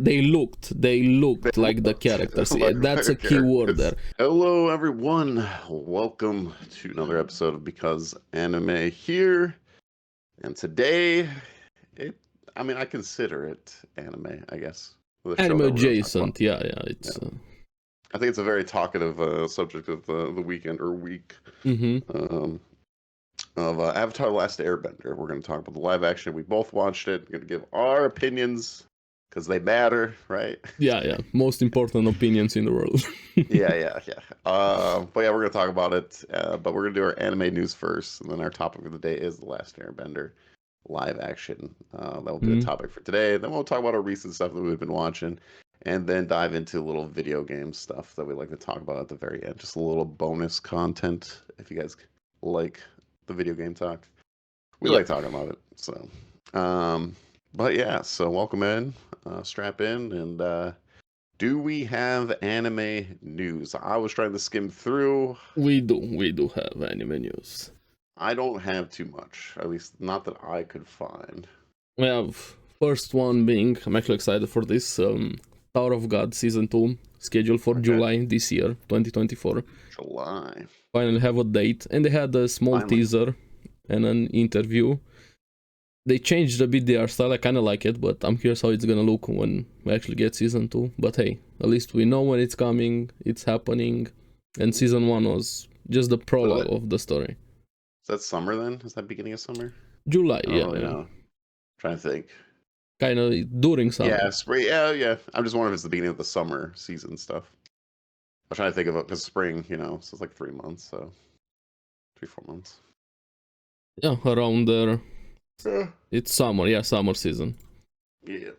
They looked like the characters. Like That's their a key word there. Hello, everyone. Welcome to another episode of Because Anime here. And today, I consider it anime, I guess. The show Anime that we're going to talk about. adjacent, yeah, it's. Yeah. I think it's a very talkative subject of the weekend or week of Avatar: The Last Airbender. We're going to talk about the live action. We both watched it. We're going to give our opinions because they matter, right? Yeah. Most important opinions in the world. Yeah. But yeah, we're gonna talk about it. But we're gonna do our anime news first, and then our topic of the day is The Last Airbender live action. That will be the topic for today. Then we'll talk about our recent stuff that we've been watching, and then dive into a little video game stuff that we like to talk about at the very end. Just a little bonus content if you guys like the video game talk. We like talking about it. So, but yeah. So welcome in, strap in, and. Do we have anime news? I was trying to skim through. We do have anime news. I don't have too much, at least not that I could find. We have first one being, I'm actually excited for this, Tower of God Season 2, scheduled for July this year, 2024. July. Finally have a date, and they had a small teaser and an interview. They changed a bit the art style. I kind of like it, but I'm curious how it's gonna look when we actually get season 2. But hey, at least we know when it's coming, it's happening, and season 1 was just the prologue of the story. Is that summer then? Is that beginning of summer? July, I don't really know. Trying to think. Kind of during summer. Yeah, spring. Yeah. I'm just wondering if it's the beginning of the summer season stuff. I'm trying to think of it because spring, so it's like 3 months, so 3-4 months. Yeah, around there. Yeah. It's summer, summer season. Yeah.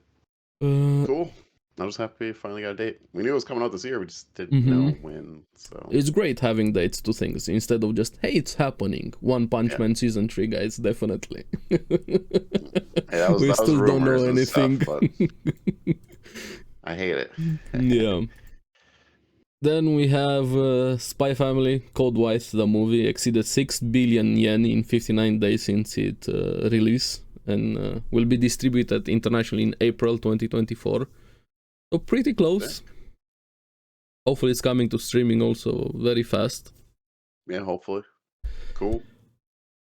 Cool. I'm just happy we finally got a date. We knew it was coming out this year, we just didn't know when. So it's great having dates to things instead of just, hey, it's happening. One Punch Man season 3, guys, definitely. We still don't know anything. Stuff, I hate it. Yeah. Then we have Spy Family Code White, the movie, exceeded 6 billion yen in 59 days since its release, and will be distributed internationally in April 2024. So pretty close. Okay. Hopefully it's coming to streaming also very fast. Yeah, hopefully. Cool.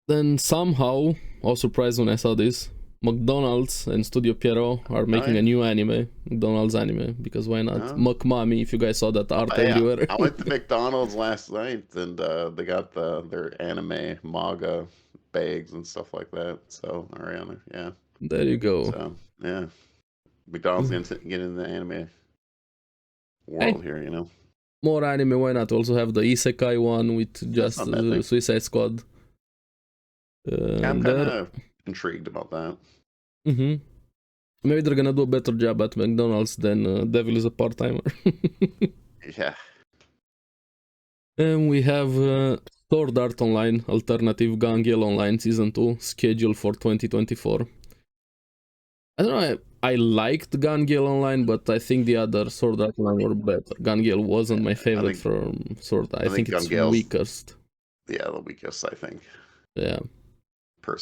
Then somehow, I was surprised when I saw this, McDonald's and Studio Pierrot are making a new anime, McDonald's anime, because why not? McMommy, if you guys saw that art everywhere. I went to McDonald's last night, and they got their anime manga bags and stuff like that. So, Ariana, yeah. There you go. So, yeah. McDonald's getting in the anime world here, More anime, why not? Also have the Isekai one with just Suicide Squad. I'm kind of intrigued about that. Maybe they're gonna do a better job at McDonald's than Devil is a Part-Timer. Yeah. And we have Sword Art Online Alternative Gangale Online Season 2 scheduled for 2024. I don't know, I liked Gangale Online, but I think the other Sword Art Online were better. Gangale wasn't my favorite from Sword Art. I think it's weakest. Yeah, the weakest, I think. Yeah.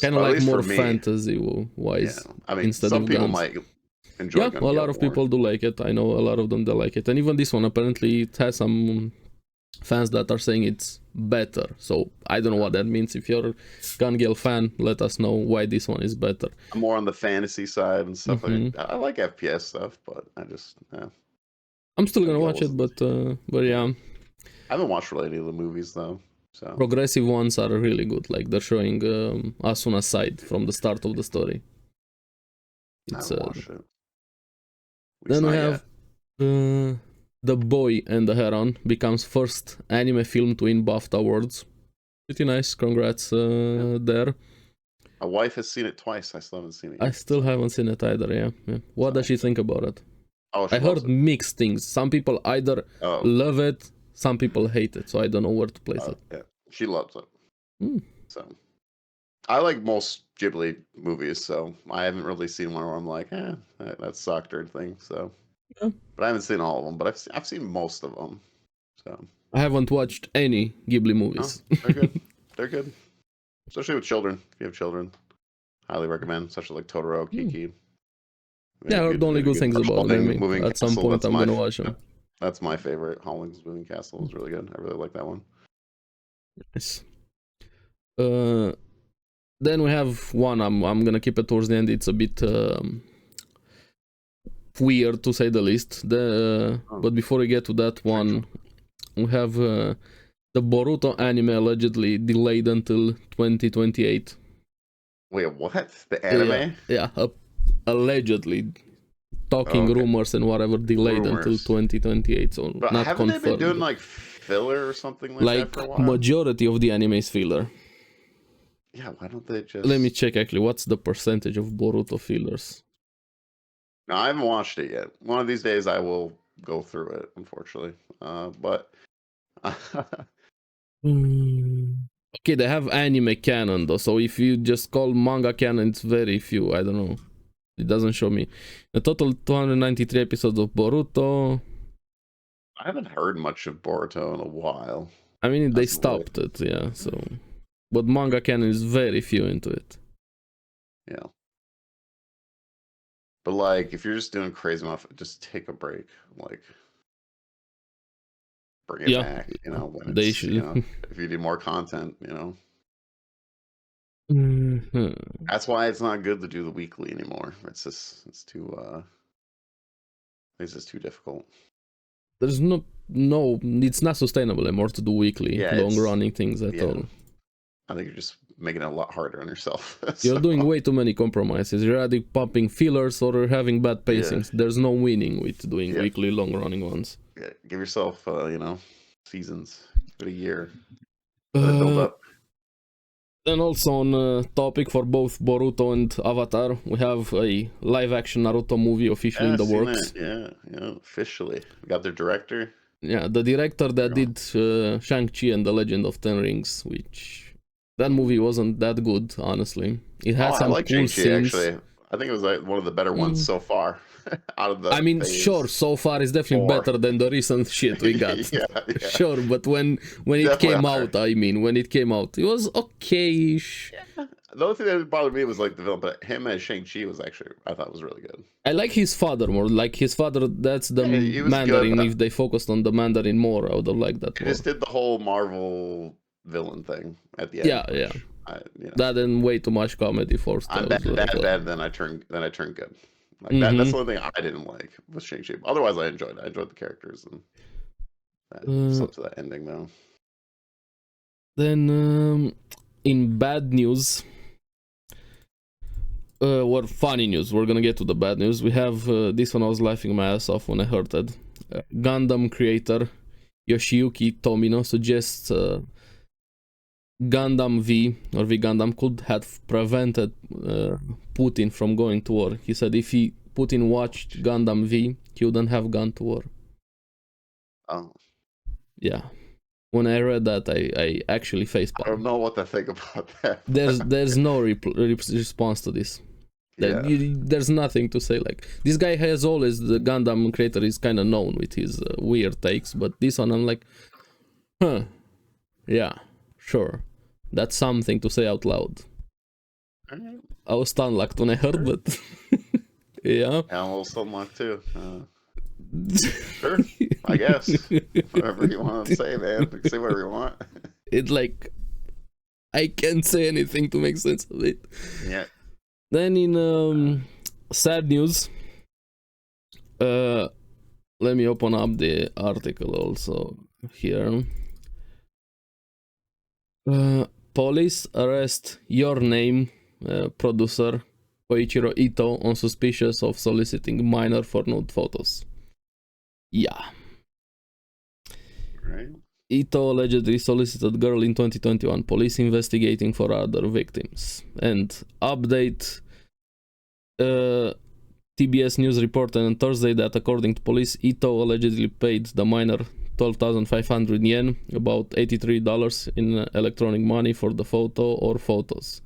Kind of like more fantasy-wise. Yeah. I mean, instead some of people guns. might enjoy a lot of people do like it. I know a lot of them that like it. And even this one, apparently, it has some fans that are saying it's better. So I don't know what that means. If you're a Gangale fan, let us know why this one is better. I'm more on the fantasy side and stuff. I like FPS stuff, but I just, I'm still gonna watch it, but yeah. I haven't watched really any of the movies, though. So. Progressive ones are really good, like they're showing Asuna's side from the start of the story. It's, I watched it. Then we have The Boy and the Heron becomes first anime film to win BAFTA awards. Pretty nice, congrats there. My wife has seen it twice, I still haven't seen it yet. I still haven't seen it either, yeah. What does she think about it? Oh, I heard mixed things. Some people either love it, some people hate it, so I don't know where to place it. Yeah, she loves it. So, I like most Ghibli movies, so I haven't really seen one where I'm like, that sucked or anything. So, but I haven't seen all of them. But I've seen most of them. So I haven't watched any Ghibli movies. They're good. They're good, especially with children. If you have children, highly recommend. Such as like Totoro, Kiki. Yeah, I heard only good things about them. Moving At some Castle, point, I'm gonna watch them. That's my favorite. Howling's Moving Castle is really good. I really like that one. Nice. Then we have one. I'm gonna keep it towards the end. It's a bit weird to say the least. But before we get to that one, we have the Boruto anime allegedly delayed until 2028. Wait, what? The anime? Yeah, allegedly. Talking rumors and whatever delayed until 2028, so but not haven't confirmed. They been doing like filler or something like that for a while? Majority of the anime is filler. Yeah, why don't they just... Let me check actually, what's the percentage of Boruto fillers? No, I haven't watched it yet. One of these days I will go through it, unfortunately. But... Okay, they have anime canon though, so if you just call manga canon, it's very few, I don't know. It doesn't show me. A total 293 episodes of Boruto. I haven't heard much of Boruto in a while. I mean, they stopped it, yeah, so... But manga canon is very few into it. Yeah. But like, if you're just doing crazy enough, just take a break. Like, bring it back, you know, when they should. You know, if you do more content, you know. That's why it's not good to do the weekly anymore. It's just, it's too, it's too difficult. There's no, it's not sustainable anymore to do weekly, long-running things at all. I think you're just making it a lot harder on yourself. You're doing way too many compromises. You're either pumping fillers or having bad pacings. There's no winning with doing weekly long-running ones. Yeah, give yourself, you know, seasons. Give it a year. Let it build up. Then also on topic for both Boruto and Avatar, we have a live-action Naruto movie officially in the works. Yeah, officially. We got their director. Yeah, the director that did Shang-Chi and the Legend of Ten Rings, which that movie wasn't that good, honestly. It had some cool scenes. Actually. I think it was like one of the better ones so far. Out of the I mean, sure, so far it's definitely better than the recent shit we got. Sure, but when it came out, it was okay-ish. Yeah. The only thing that bothered me was like the villain, but him as Shang-Chi was actually, I thought was really good. I like his father more. Like his father, that's the Mandarin. Good, if they focused on the Mandarin more, I would have liked that more. He just did the whole Marvel villain thing at the end. Yeah. That and way too much comedy forced. I'm bad, then I turn good. Like that's the only thing I didn't like with Shang-Chi. Otherwise, I enjoyed it. I enjoyed the characters and up to that ending though. Then in bad news, or funny news, we're gonna get to the bad news. We have this one. I was laughing my ass off when I heard it. Gundam creator Yoshiyuki Tomino suggests Gundam V or V Gundam could have prevented Putin from going to war. He said if Putin watched Gundam V, he wouldn't have gone to war. Oh. Yeah. When I read that, I actually facepalmed. I don't know what to think about that. There's no response to this. There's nothing to say. Like, this guy has always, the Gundam creator is kind of known with his weird takes, but this one I'm like, yeah, sure. That's something to say out loud. I was stunned when I heard, but yeah. I'm a little stunned too. Sure, I guess. Whatever you want to say, man. You can say whatever you want. It's like, I can't say anything to make sense of it. Yeah. Then in sad news, let me open up the article also here. Police arrest Your Name producer Koichiro Ito on suspicious of soliciting minor for nude photos. Yeah. Right. Ito allegedly solicited girl in 2021. Police investigating for other victims. And update. TBS News reported on Thursday that according to police, Ito allegedly paid the minor 12,500 yen, about $83 in electronic money for the photo or photos.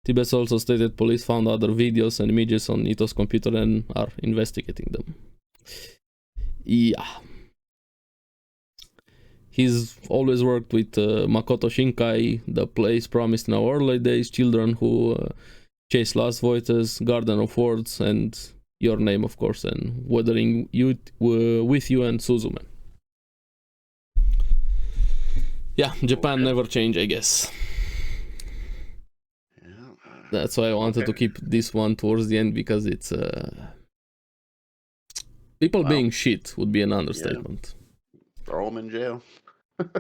TBS also stated police found other videos and images on Ito's computer and are investigating them. Yeah. He's always worked with Makoto Shinkai, The Place Promised in Our Early Days, Children Who Chase Lost Voices, Garden of Words, and your name, of course, and weathering you with you and Suzume. Yeah, Japan never change, I guess. Yeah. That's why I wanted to keep this one towards the end, because it's people being shit would be an understatement. Throw him in jail.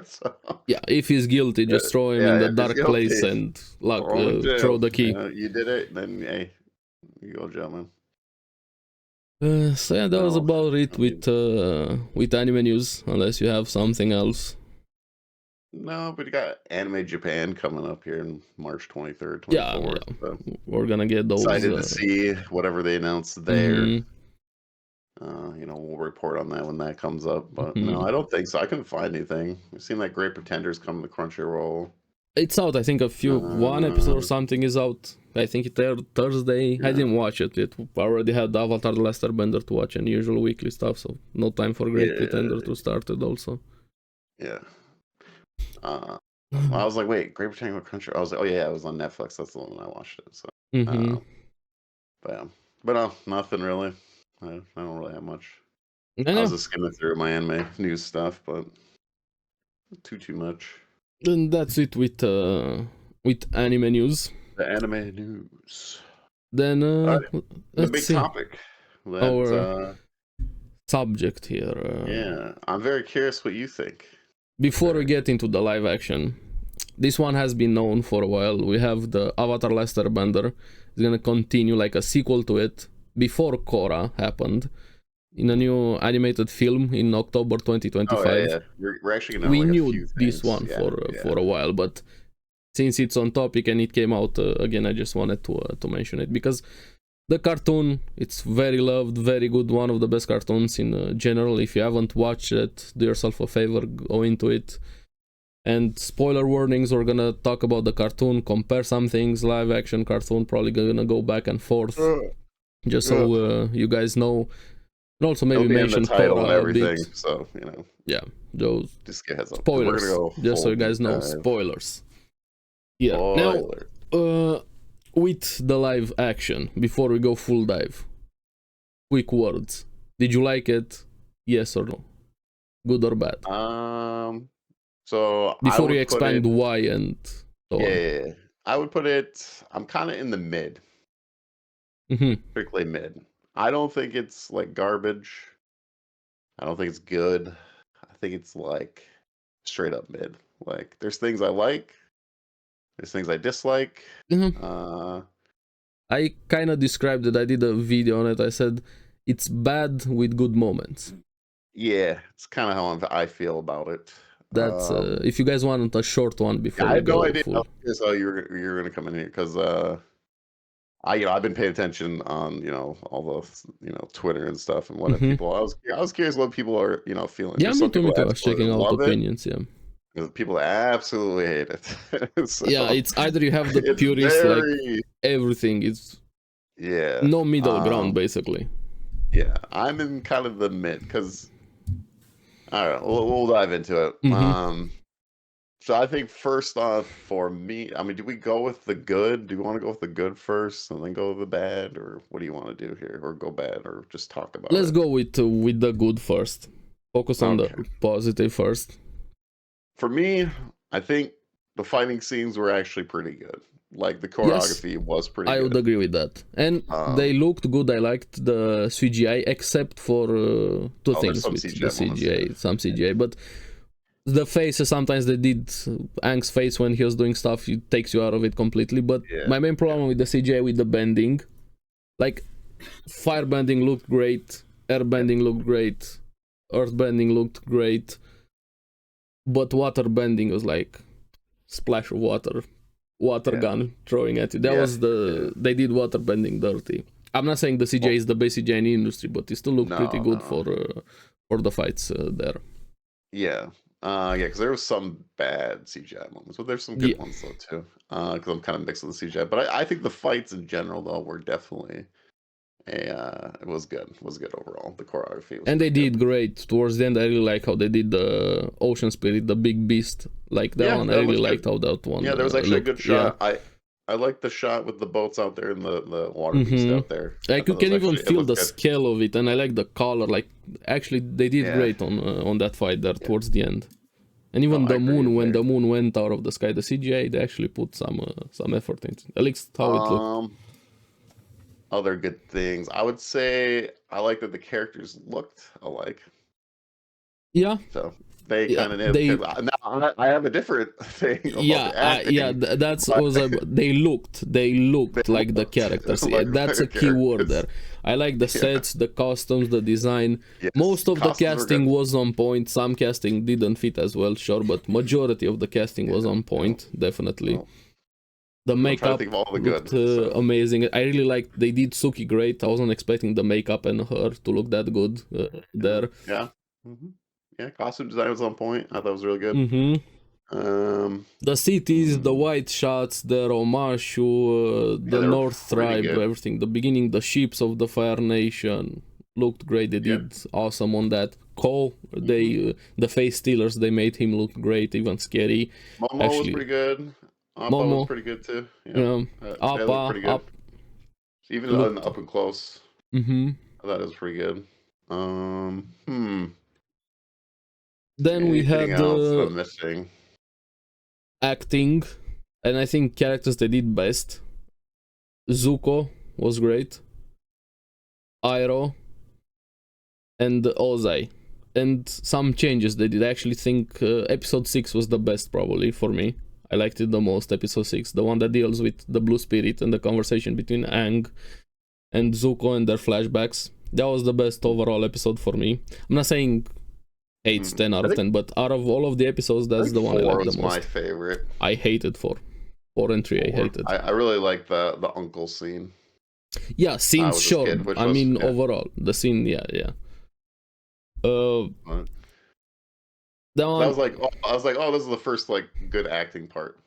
So, yeah, if he's guilty, just throw him in the dark place and throw the key. You did it, then hey, you go, gentlemen. So yeah, that was about it with anime news, unless you have something else. No, but you got Anime Japan coming up here in March 23rd, 24th. Yeah. So we're gonna get those. Excited to see whatever they announce there. We'll report on that when that comes up. But no, I don't think so. I couldn't find anything. It seemed like Great Pretenders coming to Crunchyroll. It's out. I think one episode or something is out. I think it aired Thursday. Yeah. I didn't watch it yet. I already had Avatar: The Last Airbender to watch and usual weekly stuff, so no time for Great Pretender to start it also. Yeah. I was like, wait, Great Pretender Crunchyroll? I was like, oh yeah, it was on Netflix. That's the one I watched it. So, but no, nothing really. I don't really have much. I was just skimming through my anime news stuff, but too much. And that's it with anime news. The anime news. Then the big topic. Our subject here. Yeah, I'm very curious what you think. Before we get into the live action, this one has been known for a while. We have the Avatar: Last Airbender. It's gonna continue like a sequel to it before Korra happened, in a new animated film in October 2025. Oh, yeah. We're actually gonna we knew this one for a while, but since it's on topic and it came out again, I just wanted to mention it, because the cartoon, it's very loved, very good, one of the best cartoons in general. If you haven't watched it, do yourself a favor, go into it. And spoiler warnings, we're gonna talk about the cartoon, compare some things, live action cartoon, probably gonna go back and forth, just so you guys know. And also maybe mention the title and everything, so yeah, those just get heads up. Spoilers, just so you guys know. Spoilers. Yeah. Spoiler. Now, with the live action, before we go full dive, quick words. Did you like it? Yes or no? Good or bad? So before you expand why and so on. I would put it. I'm kind of in the mid. Strictly mid. I don't think it's like garbage. I don't think it's good. I think it's like straight up mid. Like there's things I like. There's things I dislike. I kind of described it. I did a video on it. I said it's bad with good moments. Yeah, it's kind of how I feel about it. That's if you guys want a short one before. I had no idea. So you're gonna come in here because I've been paying attention on all the Twitter and stuff and what people. I was curious what people are feeling. Yeah, me too. I was checking out opinions. Yeah. People absolutely hate it. So, yeah, it's either you have the purist, like everything. It's no middle ground, basically. Yeah, I'm in kind of the mid because I don't know. We'll dive into it. So I think first off, for me, I mean, do we go with the good? Do you want to go with the good first and then go with the bad, or what do you want to do here, or go bad, or just talk about? Let's go with the good first. Focus on the positive first. For me, I think the fighting scenes were actually pretty good. Like the choreography was pretty good. I would agree with that. And they looked good. I liked the CGI, except for two things with the CGI. Some CGI. But the faces, sometimes they did Aang's face when he was doing stuff, it takes you out of it completely. But my main problem with the CGI, with the bending, like fire bending looked great, air bending looked great, earth bending looked great. But water bending was like splash of water gun throwing at you. That was they did water bending dirty. I'm not saying the CGI is the best CGI in the industry, but it still looked pretty good for the fights there. Yeah, because there was some bad CGI moments, but there's some good ones though too. Because I'm kind of mixed with the CGI, but I think the fights in general though were definitely it was good. It was good overall. The choreography was and they did great towards the end. I really like how they did the Ocean Spirit, the big beast, like that one. I really liked how that one. Yeah, there was actually a good shot. I like the shot with the boats out there and the water beast out there. Like you can even feel the scale of it, and I like the color. Like actually, they did great on that fight there towards the end. And even the moon, when the moon went out of the sky, the CGI, they actually put some effort into it. At least how it looked. Other good things, I would say I like that the characters looked alike. Yeah. So they kind of did. Now I have a different thing. About that's also they looked like the characters. Like that's a key word there. I like the sets, the costumes, the design. Yes, most of the casting was on point. Some casting didn't fit as well, sure, but majority of the casting was on point, definitely. The makeup looked amazing. I really liked they did Suki great. I wasn't expecting the makeup and her to look that good there. Yeah. Yeah, costume design was on point. I thought it was really good. The cities, the white shots, the Romashu, the North Tribe, everything. The beginning, the ships of the Fire Nation looked great. They did awesome on that. Ko, the face stealers, they made him look great, even scary. Momo was pretty good. Appa was pretty good too. Appa, pretty good. Even up and close. I thought it was pretty good. Then we had acting, and I think characters they did best. Zuko was great. Iroh and Ozai. And some changes they did. I actually think episode 6 was the best probably for me. I liked it the most, episode 6. The one that deals with the Blue Spirit and the conversation between Aang and Zuko and their flashbacks. That was the best overall episode for me. I'm not saying 8, 10 out of 10, but out of all of the episodes, that's the one I like the most. 4 was my favorite. I hated 4. 4 and 3 I hated. I really like the uncle scene. Yeah, scenes sure. I mean overall, the scene, yeah. I was like, oh, this is the first like good acting part.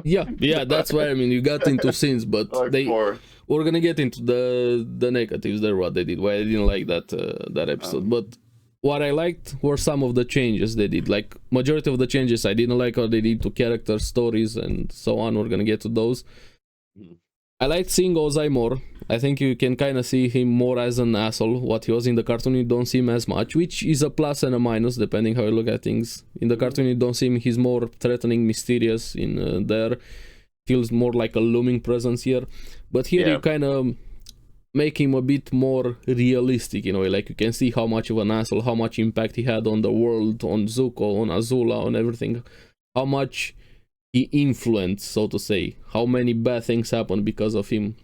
yeah, that's why I mean you got into scenes, but like we're gonna get into the negatives there, what they did, why I didn't like that episode. But what I liked were some of the changes they did. Like majority of the changes I didn't like how they did to character stories and so on. We're gonna get to those. I liked seeing Ozai more. I think you can kind of see him more as an asshole. What he was in the cartoon, you don't see him as much, which is a plus and a minus, depending how you look at things. In the cartoon, you don't see him. He's more threatening, mysterious in there. Feels more like a looming presence here. But here you kind of make him a bit more realistic in a way. Like you can see how much of an asshole, how much impact he had on the world, on Zuko, on Azula, on everything. How much he influenced, so to say, how many bad things happened because of him.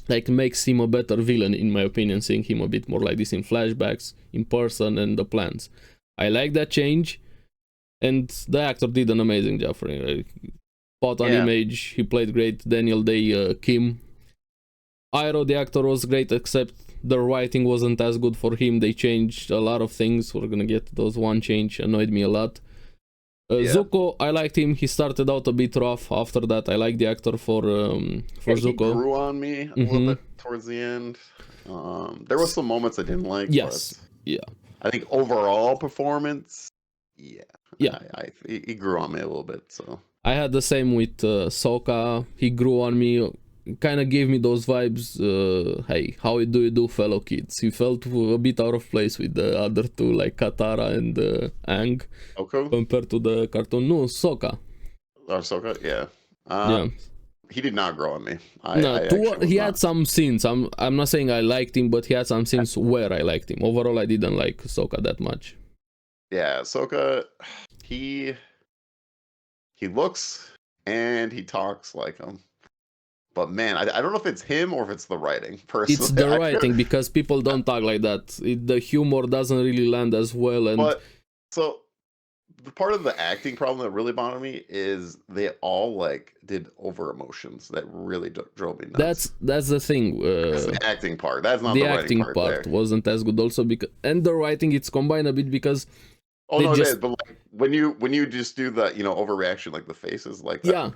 Like makes him a better villain in my opinion, seeing him a bit more like this in flashbacks, in person, and the plans. I like that change, and the actor did an amazing job for him. Spot on image, he played great. Daniel Day Kim. Iroh, the actor, was great, except the writing wasn't as good for him. They changed a lot of things. We're gonna get to those. One change annoyed me a lot. Zuko, I liked him. He started out a bit rough. After that, I like the actor for Zuko. He grew on me a little bit towards the end. There were some moments I didn't like. Yes, I think overall performance, he grew on me a little bit. So I had the same with Sokka. He grew on me. Kind of gave me those vibes. Hey, how do you do, fellow kids? He felt a bit out of place with the other two, like Katara and Aang, compared to the cartoon. No, Sokka. Sokka, yeah. He did not grow on me. He had some scenes. I'm not saying I liked him, but he had some scenes where I liked him. Overall, I didn't like Sokka that much. Yeah, Sokka, he looks and he talks like him. But man, I don't know if it's him or if it's the writing. Personally, it's the writing because people don't talk like that. The humor doesn't really land as well. So the part of the acting problem that really bothered me is they all like did over emotions that really drove me nuts. That's the thing. That's the acting part. That's not the acting part wasn't as good also because, and the writing it's combined a bit because. It is. But like when you just do that, overreaction, like the faces, like that. Yeah.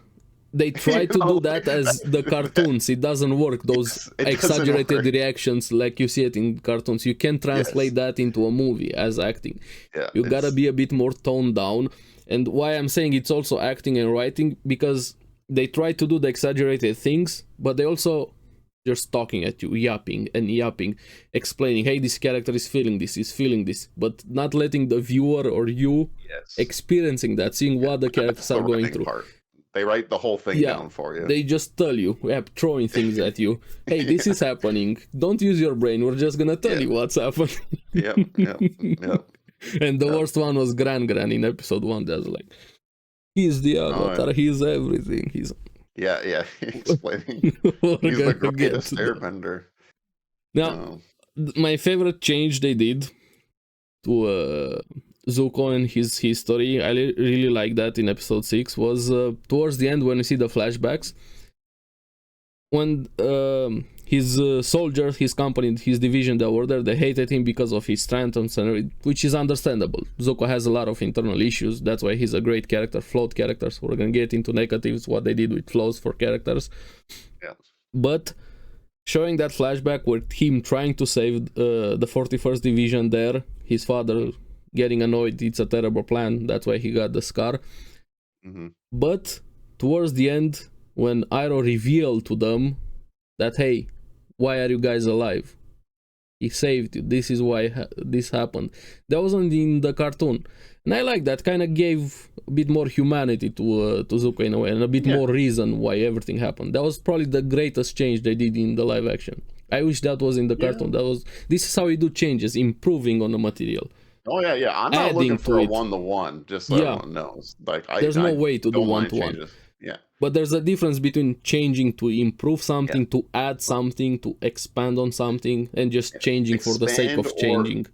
They try to do that as the cartoons. It doesn't work. Those exaggerated reactions like you see it in cartoons. You can translate that into a movie as acting. You gotta be a bit more toned down. And why I'm saying it's also acting and writing, because they try to do the exaggerated things, but they also just talking at you, yapping and yapping, explaining, hey, this character is feeling this, but not letting the viewer or you experiencing that, seeing what the characters are going through. Part. They write the whole thing down for you. They just tell you, throwing things at you. Hey, this is happening. Don't use your brain. We're just gonna tell you what's happening. Yep. And the worst one was Gran in episode 1. That's like, he's the avatar. He's everything. He's explaining. He's the greatest airbender. Now, my favorite change they did to Zuko and his history, I really like that in episode 6, was towards the end when you see the flashbacks, when his soldiers, his company, his division that were there, they hated him because of his strength, which is understandable. Zuko has a lot of internal issues. That's why he's a great character, flawed character. So we're gonna get into negatives, what they did with flaws for characters. But showing that flashback with him trying to save the 41st division there, his father getting annoyed, it's a terrible plan, that's why he got the scar. But towards the end, when Iroh revealed to them that, hey, why are you guys alive? He saved you. This is why this happened. That wasn't in the cartoon. And I like that. Kind of gave a bit more humanity to Zuko in a way, and a bit more reason why everything happened. That was probably the greatest change they did in the live action. I wish that was in the cartoon. This is how you do changes, improving on the material. Oh yeah. I'm not looking for a one-to-one, just so everyone knows. Like, there's no way to do one-to-one. Yeah. But there's a difference between changing to improve something, to add something, to expand on something, and just changing for the sake of changing.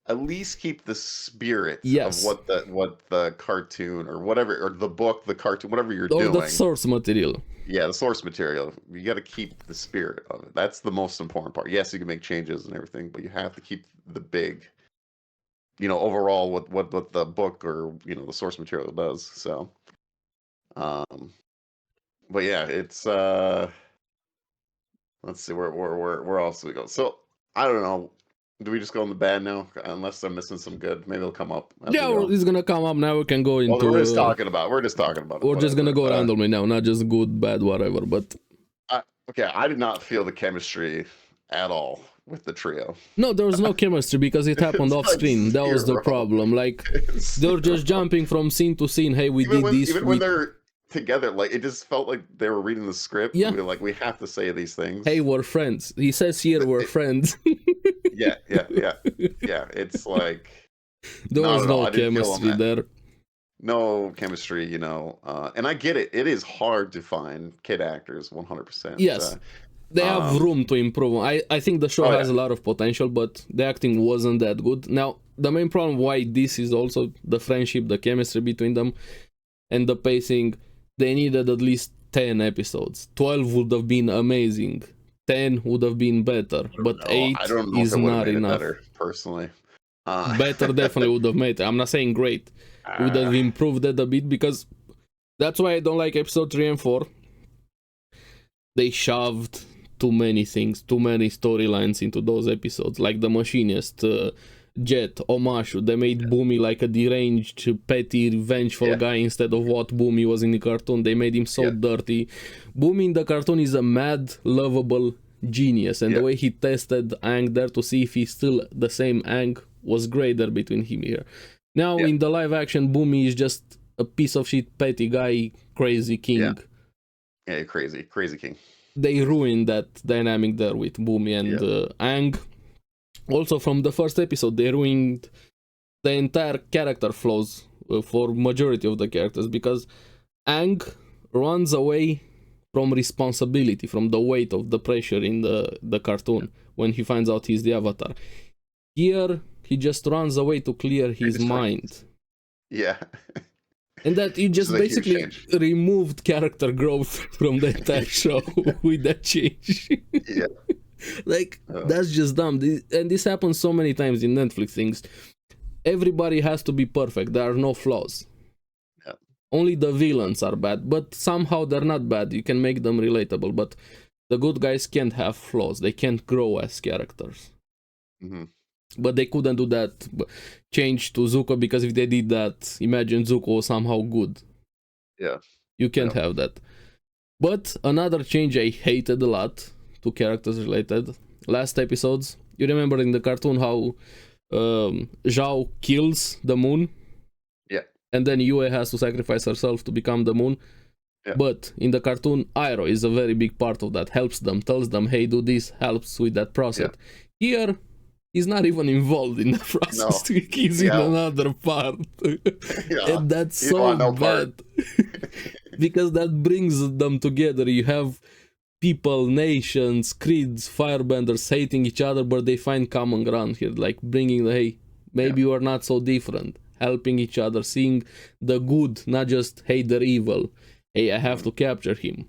At least keep the spirit of what the cartoon or whatever, or the book, the cartoon, whatever you're doing. The source material. Yeah, the source material. You got to keep the spirit of it. That's the most important part. Yes, you can make changes and everything, but you have to keep the big, overall what the book or the source material does. So. But yeah, it's let's see where else do we go? So I don't know. Do we just go in the bad now? Unless I'm missing some good, maybe it'll come up. It's gonna come up now. We can go into. We're just talking about. It. We're just gonna go randomly now, not just good, bad, whatever. But I did not feel the chemistry at all with the trio. No, there was no chemistry because it happened off screen. That was the problem. Like they were just jumping from scene to scene. Hey, we did this. Even when they're together, like it just felt like they were reading the script. Yeah, we have to say these things. Hey, we're friends. He says here we're friends. Yeah. It's like there was no chemistry there. No chemistry, and I get it. It is hard to find kid actors 100%. Yes, they have room to improve. I think the show has a lot of potential, but the acting wasn't that good. Now, the main problem why this is also the friendship, the chemistry between them, and the pacing. They needed at least 10 episodes. 12 would have been amazing. 10 would have been better. But 8 is not enough. Better, personally. Better definitely would have made it. I'm not saying great. It would have improved that a bit, because that's why I don't like episode 3 and 4. They shoved too many things, too many storylines into those episodes. Like the Machinist, Jet, Omashu. They made Boomy like a deranged, petty, vengeful guy instead of what Boomy was in the cartoon. They made him so dirty. Boomy in the cartoon is a mad, lovable genius, and the way he tested Aang there to see if he's still the same Aang was great there between him here. Now in the live action, Boomy is just a piece of shit, petty guy, crazy king. Yeah, crazy king. They ruined that dynamic there with Boomy and Aang. Also, from the first episode, they ruined the entire character flows for majority of the characters, because Aang runs away from responsibility, from the weight of the pressure in the cartoon when he finds out he's the Avatar. Here, he just runs away to clear his mind. Yeah. And that it just basically removed character growth from the entire show with that change. Yeah. Like, that's just dumb. And this happens so many times in Netflix things. Everybody has to be perfect. There are no flaws. Yeah. Only the villains are bad, but somehow they're not bad. You can make them relatable, but the good guys can't have flaws. They can't grow as characters. Mm-hmm. But they couldn't do that change to Zuko, because if they did that, imagine Zuko was somehow good. Yeah. You can't have that. But another change I hated a lot to characters related. Last episodes, you remember in the cartoon how Zhao kills the moon? Yeah. And then Yue has to sacrifice herself to become the moon. Yeah. But in the cartoon, Iroh is a very big part of that, helps them, tells them, hey, do this, helps with that process. Yeah. Here, he's not even involved in the process. No. He's in another part. And that's so bad. Because that brings them together. You have people, nations, creeds, firebenders hating each other, but they find common ground here. Like bringing the, hey, maybe you are not so different. Helping each other, seeing the good, not just, hey, they're evil. Hey, I have to capture him.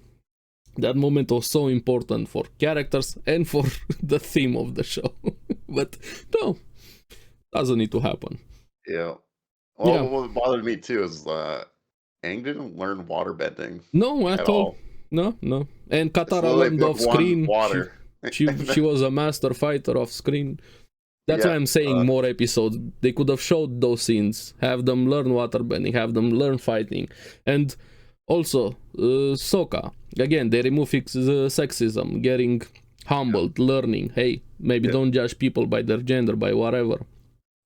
That moment was so important for characters and for the theme of the show. But no, doesn't need to happen. Yeah. Well, what bothered me too is Aang didn't learn waterbending. No, at all. No. And Katara learned off screen. Water. She was a master fighter off screen. That's why I'm saying more episodes. They could have showed those scenes, have them learn waterbending, have them learn fighting. And also, Sokka. Again, they remove sexism, getting humbled, learning. Hey, maybe don't judge people by their gender, by whatever.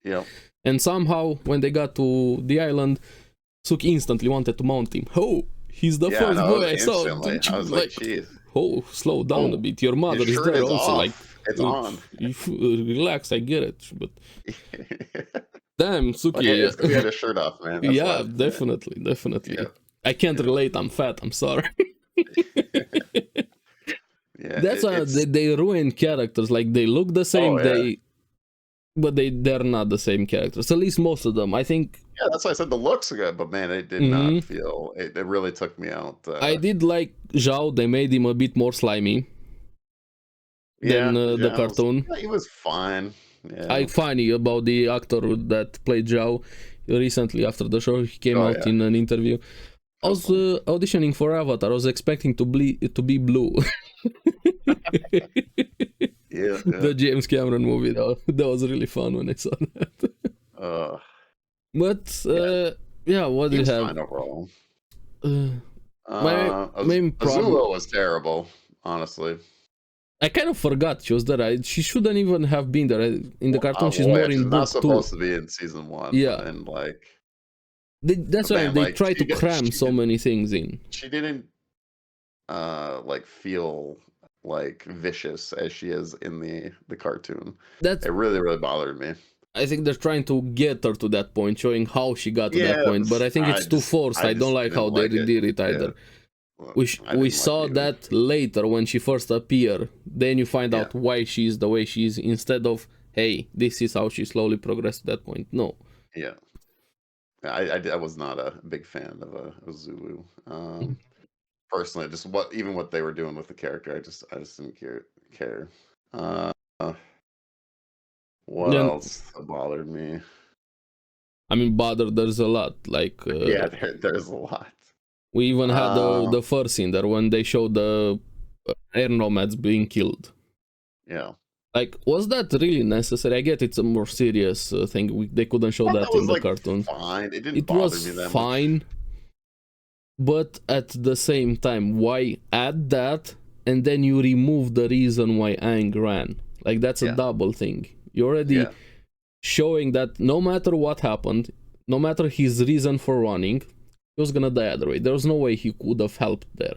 Yeah. And somehow, when they got to the island, Suki instantly wanted to mount him. Oh, he's the first boy I saw. I was like, jeez. Oh, slow down a bit. Your mother is there also. Off. Like, it's on. Relax, I get it. But damn, Suki. He had his shirt off, man. That's definitely. Yeah. I can't relate. I'm fat. I'm sorry. That's why they ruin characters. Like they look the same. But they're not the same characters. At least most of them. I think. Yeah, that's why I said the looks are good, but man, it did not feel. It really took me out. I did like Zhao. They made him a bit more slimy than the cartoon. He was fine. Yeah. I funny about the actor that played Zhao. Recently, after the show, he came out in an interview. I was auditioning for Avatar. I was expecting to be blue. The James Cameron movie. That was really fun when I saw that. But what did you have? Fine overall. My main problem Azula was terrible, honestly. I kind of forgot she was there. She shouldn't even have been there. In the cartoon, she's more in book 2. She's not supposed to be in season 1. Yeah, and like that's why they try to cram so many things in. She didn't like feel like vicious as she is in the cartoon. It really, really bothered me. I think they're trying to get her to that point, showing how she got to that point. But I think it's too forced. I don't like how they did it either. Yeah. We saw that later when she first appeared. Then you find out why she's the way she is, instead of, hey, this is how she slowly progressed to that point. No. Yeah. I was not a big fan of Zulu. Personally, just what they were doing with the character, I just didn't care. What else bothered me? I mean, there's a lot. Like there's a lot. We even had the first scene there when they showed the air nomads being killed. Yeah. Like, was that really necessary? I get it's a more serious thing. They couldn't show that in the cartoon. Fine. It didn't bother me that fine. Much. But at the same time, why add that and then you remove the reason why Aang ran? Like, that's a double thing. You're already showing that no matter what happened, no matter his reason for running, he was gonna die either way. There was no way he could have helped there.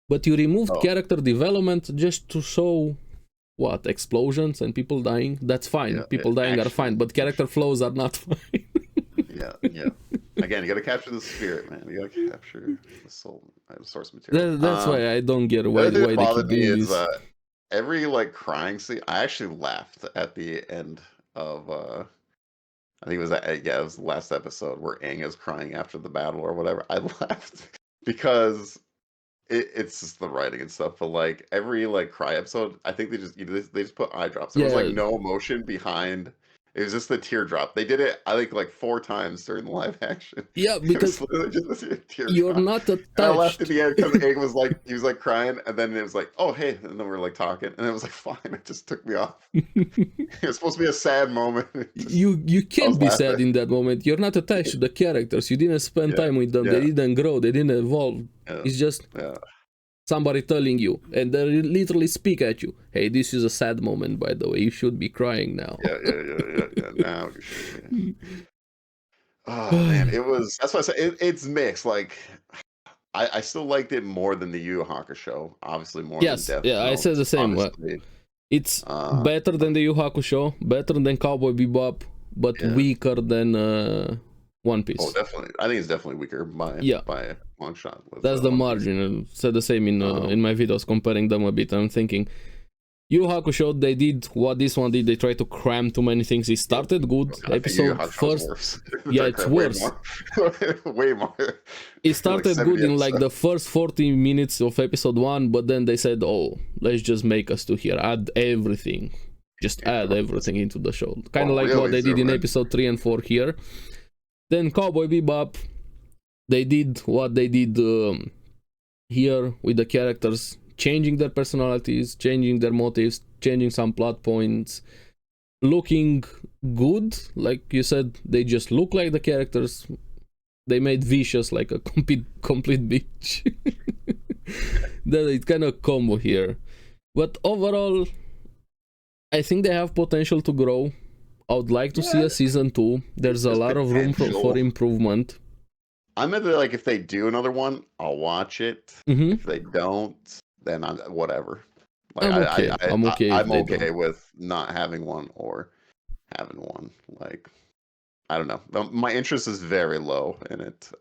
But you removed character development just to show explosions and people dying. That's fine. People dying are fine, but character flows are not fine. Yeah. Again, you gotta capture the spirit, man. You gotta capture the soul, the source material. That's why I don't get why they keep doing this. Every crying scene, I actually laughed at the end of I think it was the last episode where Aang is crying after the battle or whatever. I laughed because it's just the writing and stuff. But every cry episode, I think they just put eye drops. There was no emotion behind. It was just the teardrop. They did it, I think, 4 times during the live action. Yeah, because you're not attached. And I laughed at the end because Aang was crying, and then it was oh, hey, and then we're talking, and it was fine. It just took me off. It was supposed to be a sad moment. You can't be sad in that moment. You're not attached to the characters. You didn't spend time with them. They didn't grow. They didn't evolve. It's just somebody telling you, and they literally speak at you. Hey, this is a sad moment, by the way. You should be crying now. Yeah. Now you should be. Oh man, it was. That's why I said it's mixed. Like I still liked it more than the Yu Yu Hakusho. Obviously, more than Yes, Death yeah, I Note. said the same. Obviously, It's better than the Yu Yu Hakusho, better than Cowboy Bebop, but weaker than One Piece. Oh, definitely. I think it's definitely weaker by a long shot. That's the margin. I said the same in my videos, comparing them a bit. I'm thinking, Yu Yu Hakusho, they did what this one did. They tried to cram too many things. It started good. Episode first, yeah, it's worse. Way more. It started good in like the first 40 minutes of episode 1, but then they said, "Oh, let's just make us to here. Add everything. Just add everything into the show." Kind of like what they did in episode 3 and 4 here. Then Cowboy Bebop, they did what they did here with the characters, changing their personalities, changing their motives, changing some plot points, looking good. Like you said, they just look like the characters. They made Vicious like a complete bitch. It's kind of combo here. But overall, I think they have potential to grow. I would like to see a season 2. There's a lot of room for improvement. I meant that, like, if they do another one, I'll watch it. If they don't, then whatever. Like, I'm okay with not having one or having one. Like, I don't know. My interest is very low in it.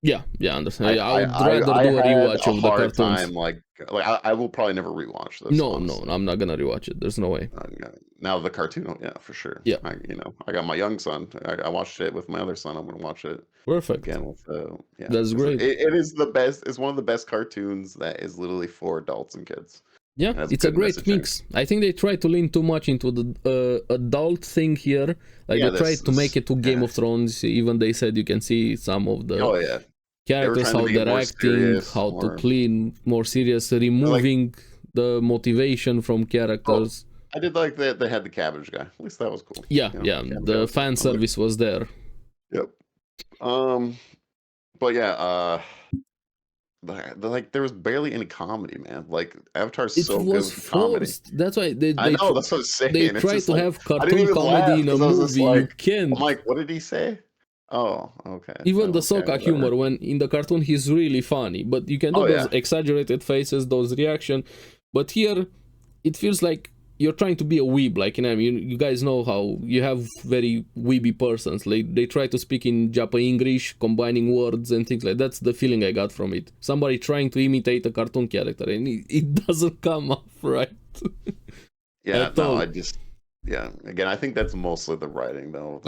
Yeah, understand. I would rather do a rewatch of the cartoons. Time, like I will probably never rewatch this. No, I'm not gonna rewatch it. There's no way. Now the cartoon, yeah, for sure. Yeah, I got my young son. I watched it with my other son. I'm gonna watch it. Perfect. Again with that's great. It is the best. It's one of the best cartoons that is literally for adults and kids. Yeah, it's a great mix. I think they try to lean too much into the adult thing here. Like they tried to make it to Game of Thrones. Even they said you can see some of the characters, how they're acting, how to clean, more serious, removing the motivation from characters. I did like that they had the cabbage guy. At least that was cool. Yeah, the fan service was there. Yep. But yeah, like there was barely any comedy, man. Like Avatar's so good with comedy. That's why I know, that's what I'm saying. They try to have cartoon comedy in a movie. You can't. I'm like, what did he say? Oh, okay. Even the Sokka humor, when in the cartoon he's really funny, but you can do those exaggerated faces, those reaction. But here, it feels like you're trying to be a weeb, like you guys know how you have very weeby persons. Like they try to speak in Japanese English, combining words and things like that. That's the feeling I got from it. Somebody trying to imitate a cartoon character, and it doesn't come off right. Again, I think that's mostly the writing, though.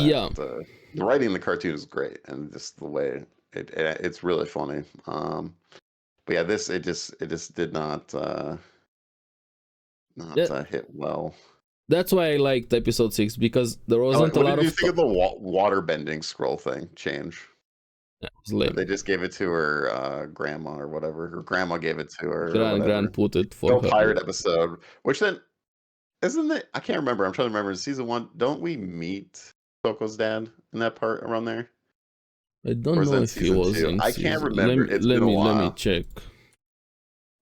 The writing in the cartoon is great, and just the way it's really funny. But yeah, it just did not hit well. That's why I liked episode 6, because there wasn't a lot of. What did you think of the water bending scroll thing change? They just gave it to her grandma or whatever. Her grandma gave it to her. Grand put it for her. Pirate episode, which then isn't it? I can't remember. I'm trying to remember. In season 1, don't we meet Coco's dad in that part around there? I don't know if he was in. I can't remember. Let me check.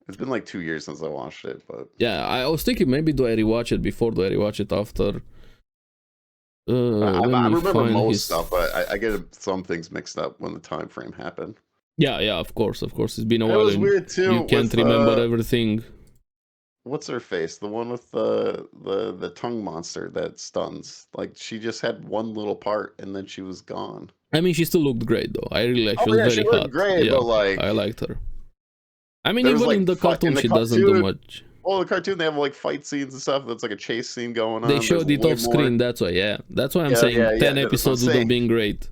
It's been like 2 years since I watched it, but yeah, I was thinking maybe do I rewatch it before, do I rewatch it after? I remember most stuff, but I get some things mixed up when the time frame happened. Yeah, of course. It's been a while. It was weird too. You can't remember everything. What's her face? The one with the tongue monster that stuns. Like she just had one little part and then she was gone. I mean, she still looked great though. I really like. She was very hot. Great, but like I liked her. I mean, even in the cartoon, she doesn't do much. Well, the cartoon, they have like fight scenes and stuff. That's like a chase scene going on. They showed it off screen. That's why, That's why I'm saying 10 episodes would have been great.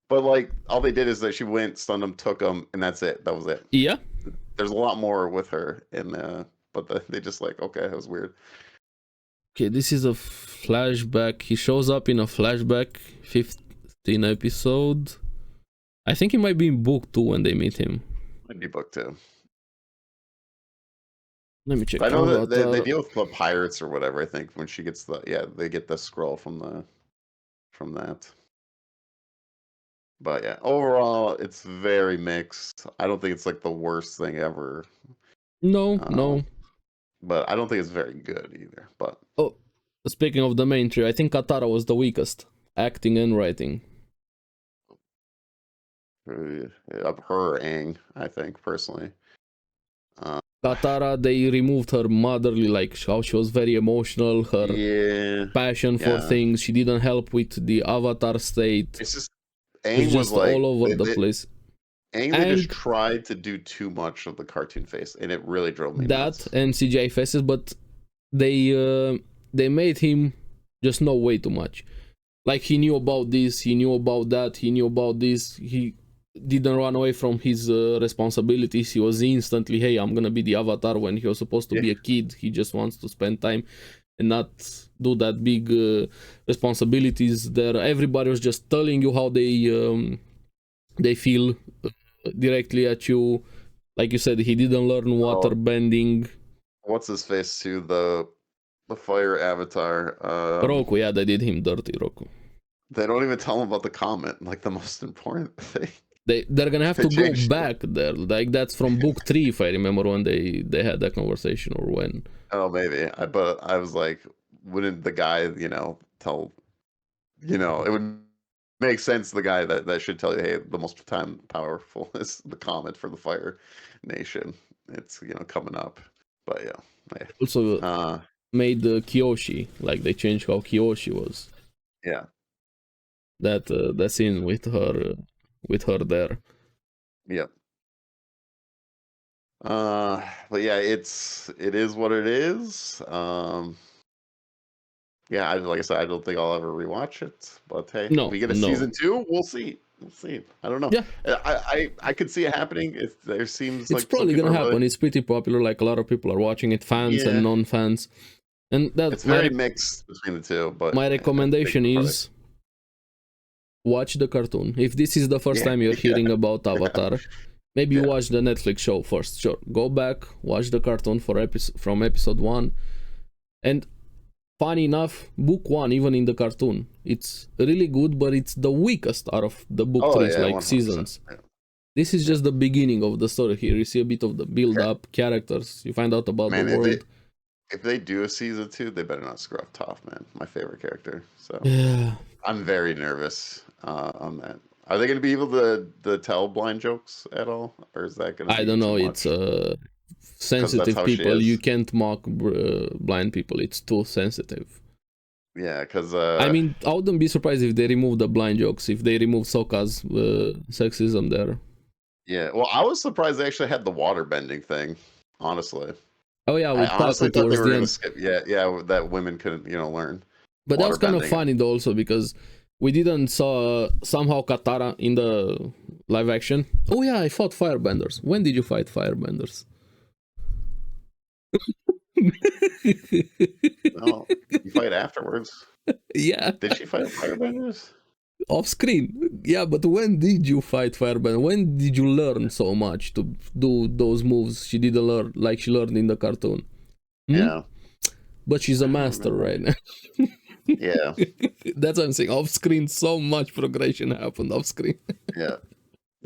But like, all they did is that she went, stunned him, took him, and that's it. That was it. Yeah. There's a lot more with her, but they just like, okay, that was weird. Okay, this is a flashback. He shows up in a flashback, 15 episode. I think he might be in book 2 when they meet him. Might be book 2. Let me check. I know that they deal with the pirates or whatever. I think when she gets they get the scroll from that. But yeah, overall, it's very mixed. I don't think it's like the worst thing ever. No. But I don't think it's very good either. But Oh, speaking of the main three, I think Katara was the weakest, acting and writing. of her Aang, I think personally. Katara, they removed her motherly, like how she was very emotional, her passion for things. She didn't help with the Avatar state. It's just Aang was just like, all over the place. Aang, they just tried to do too much of the cartoon face, and it really drove me nuts. That and CGI faces, but they made him just know way too much. Like he knew about this, he knew about that, he knew about this. He didn't run away from his responsibilities. He was instantly, hey, I'm gonna be the Avatar, when he was supposed to be a kid. He just wants to spend time and not do that big responsibilities there. Everybody was just telling you how they feel directly at you. Like you said, he didn't learn water bending. What's his face to the fire avatar? Roku, yeah, they did him dirty, Roku. They don't even tell him about the comment, like the most important thing. They're gonna have to go back there. Like that's from book 3, if I remember, when they had that conversation, or when. Oh, maybe. But I was like, wouldn't the guy, tell, it would make sense. The guy that should tell you, hey, the most powerful is the comet for the Fire Nation. It's coming up. But yeah. Also made Kyoshi, like they changed how Kyoshi was. Yeah. That scene with her there. Yep. But yeah, it is what it is. Yeah, like I said, I don't think I'll ever rewatch it. But hey, if we get a season 2, we'll see. I don't know. Yeah, I could see it happening. If there seems it's like probably gonna happen. It's pretty popular. Like a lot of people are watching it, fans and non-fans, and that's it's very mixed between the two. But my recommendation is watch the cartoon. If this is the first time you're hearing about Avatar, maybe you watch the Netflix show first. Sure, go back, watch the cartoon from episode 1, and funny enough, book 1, even in the cartoon, it's really good, but it's the weakest out of the book 3 like 100%. Seasons. Yeah. This is just the beginning of the story here. You see a bit of the build-up, characters, you find out about the world. If they do a season 2, they better not screw up Toph, man. My favorite character. So I'm very nervous on that. Are they going to be able to tell blind jokes at all, or is that going to? I don't know. It's sensitive people. You can't mock blind people. It's too sensitive. Yeah, because I mean, I wouldn't be surprised if they remove the blind jokes. If they remove Sokka's sexism there. Yeah, well, I was surprised they actually had the water bending thing. Honestly. Oh yeah, I honestly thought they were going to skip. Yeah, that women couldn't, learn. But that was kind of funny though, also because we didn't saw somehow Katara in the live action. Oh yeah, I fought firebenders. When did you fight firebenders? No, you fight afterwards. Yeah. Did she fight firebenders? Off screen. Yeah, but when did you fight firebender? When did you learn so much to do those moves she didn't learn, like she learned in the cartoon? Yeah. But she's a master right now. Yeah. That's what I'm saying. Off screen, so much progression happened off screen. Yeah.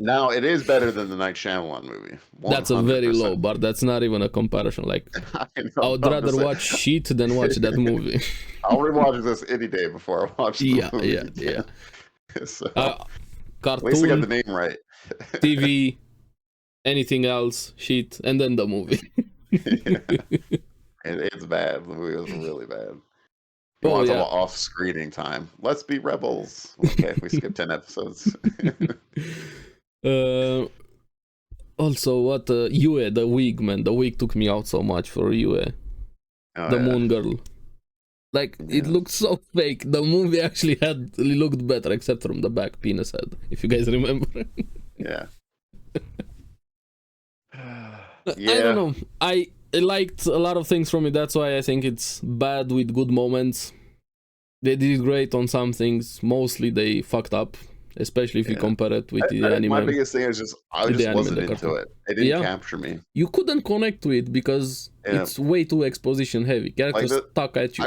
Now it is better than the Night Shyamalan movie. 100%. That's a very low bar. That's not even a comparison. Like I would rather watch shit than watch that movie. I'll rewatch this any day before I watch the movie. Yeah. So, cartoon, at least I got the name right. TV, anything else, shit, and then the movie. It's bad. The movie was really bad. You want to talk about off-screening time? Let's be rebels. Okay, we skipped 10 episodes. Also, what Yue, the wig, man. The wig took me out so much for Yue. The Moon Girl. Like, it looked so fake. The movie actually looked better, except from the back penis head, if you guys remember. Yeah. I don't know. I liked a lot of things from it. That's why I think it's bad with good moments. They did great on some things. Mostly they fucked up, especially if you compare it with the anime. My biggest thing is just I just wasn't into it. It didn't capture me. You couldn't connect to it because it's way too exposition heavy. Characters stuck at you.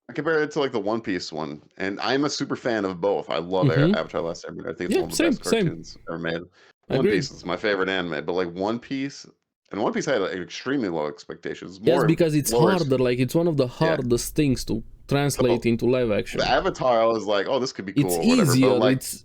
I compare it to like the One Piece one, and I'm a super fan of both. I love Avatar: Last Airbender. I think it's one of the best cartoons ever made. One Piece is my favorite anime, but like One Piece, And One Piece had like, extremely low expectations. Yes, More because it's lower, harder. Like it's one of the yeah. hardest things to translate So into live action. the Avatar, I was like, oh, this could be cool It's or whatever. But easier. like, It's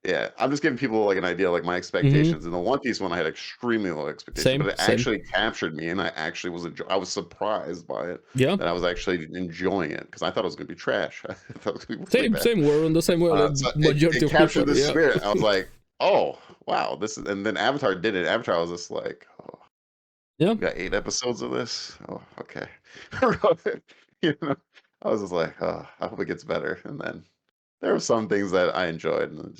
yeah, I'm just giving people like an idea, like my expectations. And the One Piece one, I had extremely low expectations, but same, it same. actually captured me, and I actually I was surprised by it. Yeah. That I was actually enjoying it because I thought it was going to be trash. I thought it was going to be really Same, bad. same. We're on the same way. Like So majority it of captured people. the Yeah. spirit. I was like, oh wow, this is. And then Avatar did it. Avatar was just like, oh, Yeah. we got 8 episodes of this. Oh, okay. You know, I was just like, oh, I hope it gets better. And then there were some things that I enjoyed, and it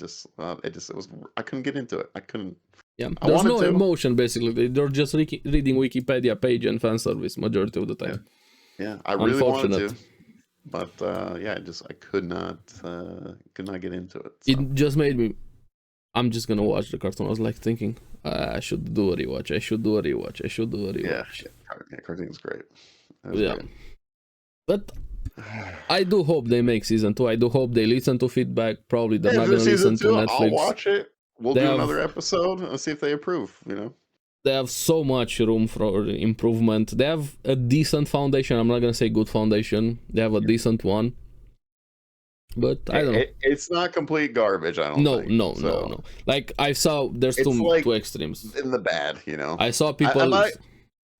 was I couldn't get into it. I couldn't. Yeah, I there's wanted no to. emotion basically. They're just reading Wikipedia page and fan service majority of the time. Yeah, I really wanted Unfortunate. to, but yeah, I could not get into it. So. It just made me. I'm just gonna watch the cartoon. I was like thinking, I should do a rewatch. I should do a rewatch. I should do a rewatch. Yeah, cartoon's great. Yeah, great. But I do hope they make season 2. I do hope they listen to feedback. Probably they're not gonna listen to Netflix. I'll watch it. We'll do another episode and see if they approve. You know, they have so much room for improvement. They have a decent foundation. I'm not gonna say good foundation. They have a decent one. But I don't know. It's not complete garbage. I don't think. No. Like I saw, there's two extremes. In the bad, you know. I saw people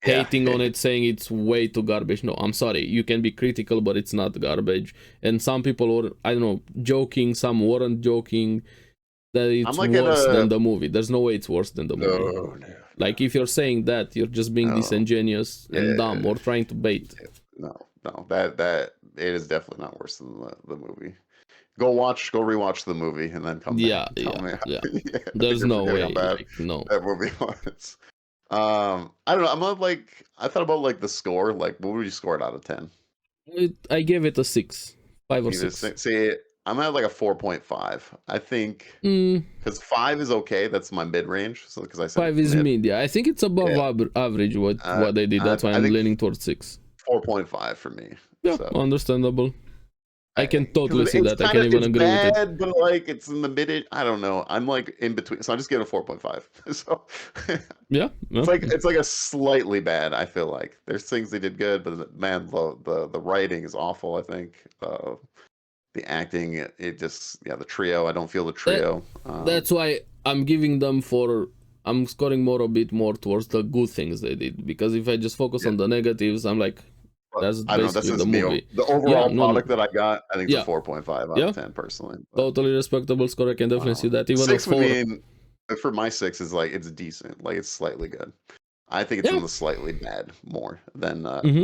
hating on it, saying it's way too garbage. No, I'm sorry. You can be critical, but it's not garbage. And some people were, I don't know, joking. Some weren't joking. That it's worse than the movie. There's no way it's worse than the movie. No. Like if you're saying that, you're just being disingenuous and dumb or trying to bait. No, that it is definitely not worse than the movie. Go rewatch the movie and then come back. Yeah. There's no way. No. That movie was. I don't know. I'm not like I thought about like the score. Like, what would you score it out of 10? I gave it a 6, 5 or 6. See, I'm at like a 4.5. I think because 5 is okay. That's my mid range. So because I said 5 is mid. Yeah, I think it's above average what they did. That's why I'm leaning towards 6. 4.5 for me. Yeah, so. Understandable. I can totally see that. I can even agree with it. But like it's in the mid. I don't know. I'm like in between, so I just give it a 4.5. So yeah, it's like a slightly bad. I feel like there's things they did good, but man, the writing is awful. I think the acting, it just the trio. I don't feel the trio. That's why I'm giving them I'm scoring a bit more towards the good things they did, because if I just focus on the negatives, I'm like. That's basically the movie. The overall product that I got, I think it's a 4.5 out of 10 personally. But totally respectable score. I can definitely see that. Even 6 would mean, for my 6 is like it's decent, like it's slightly good. I think it's in the slightly bad more than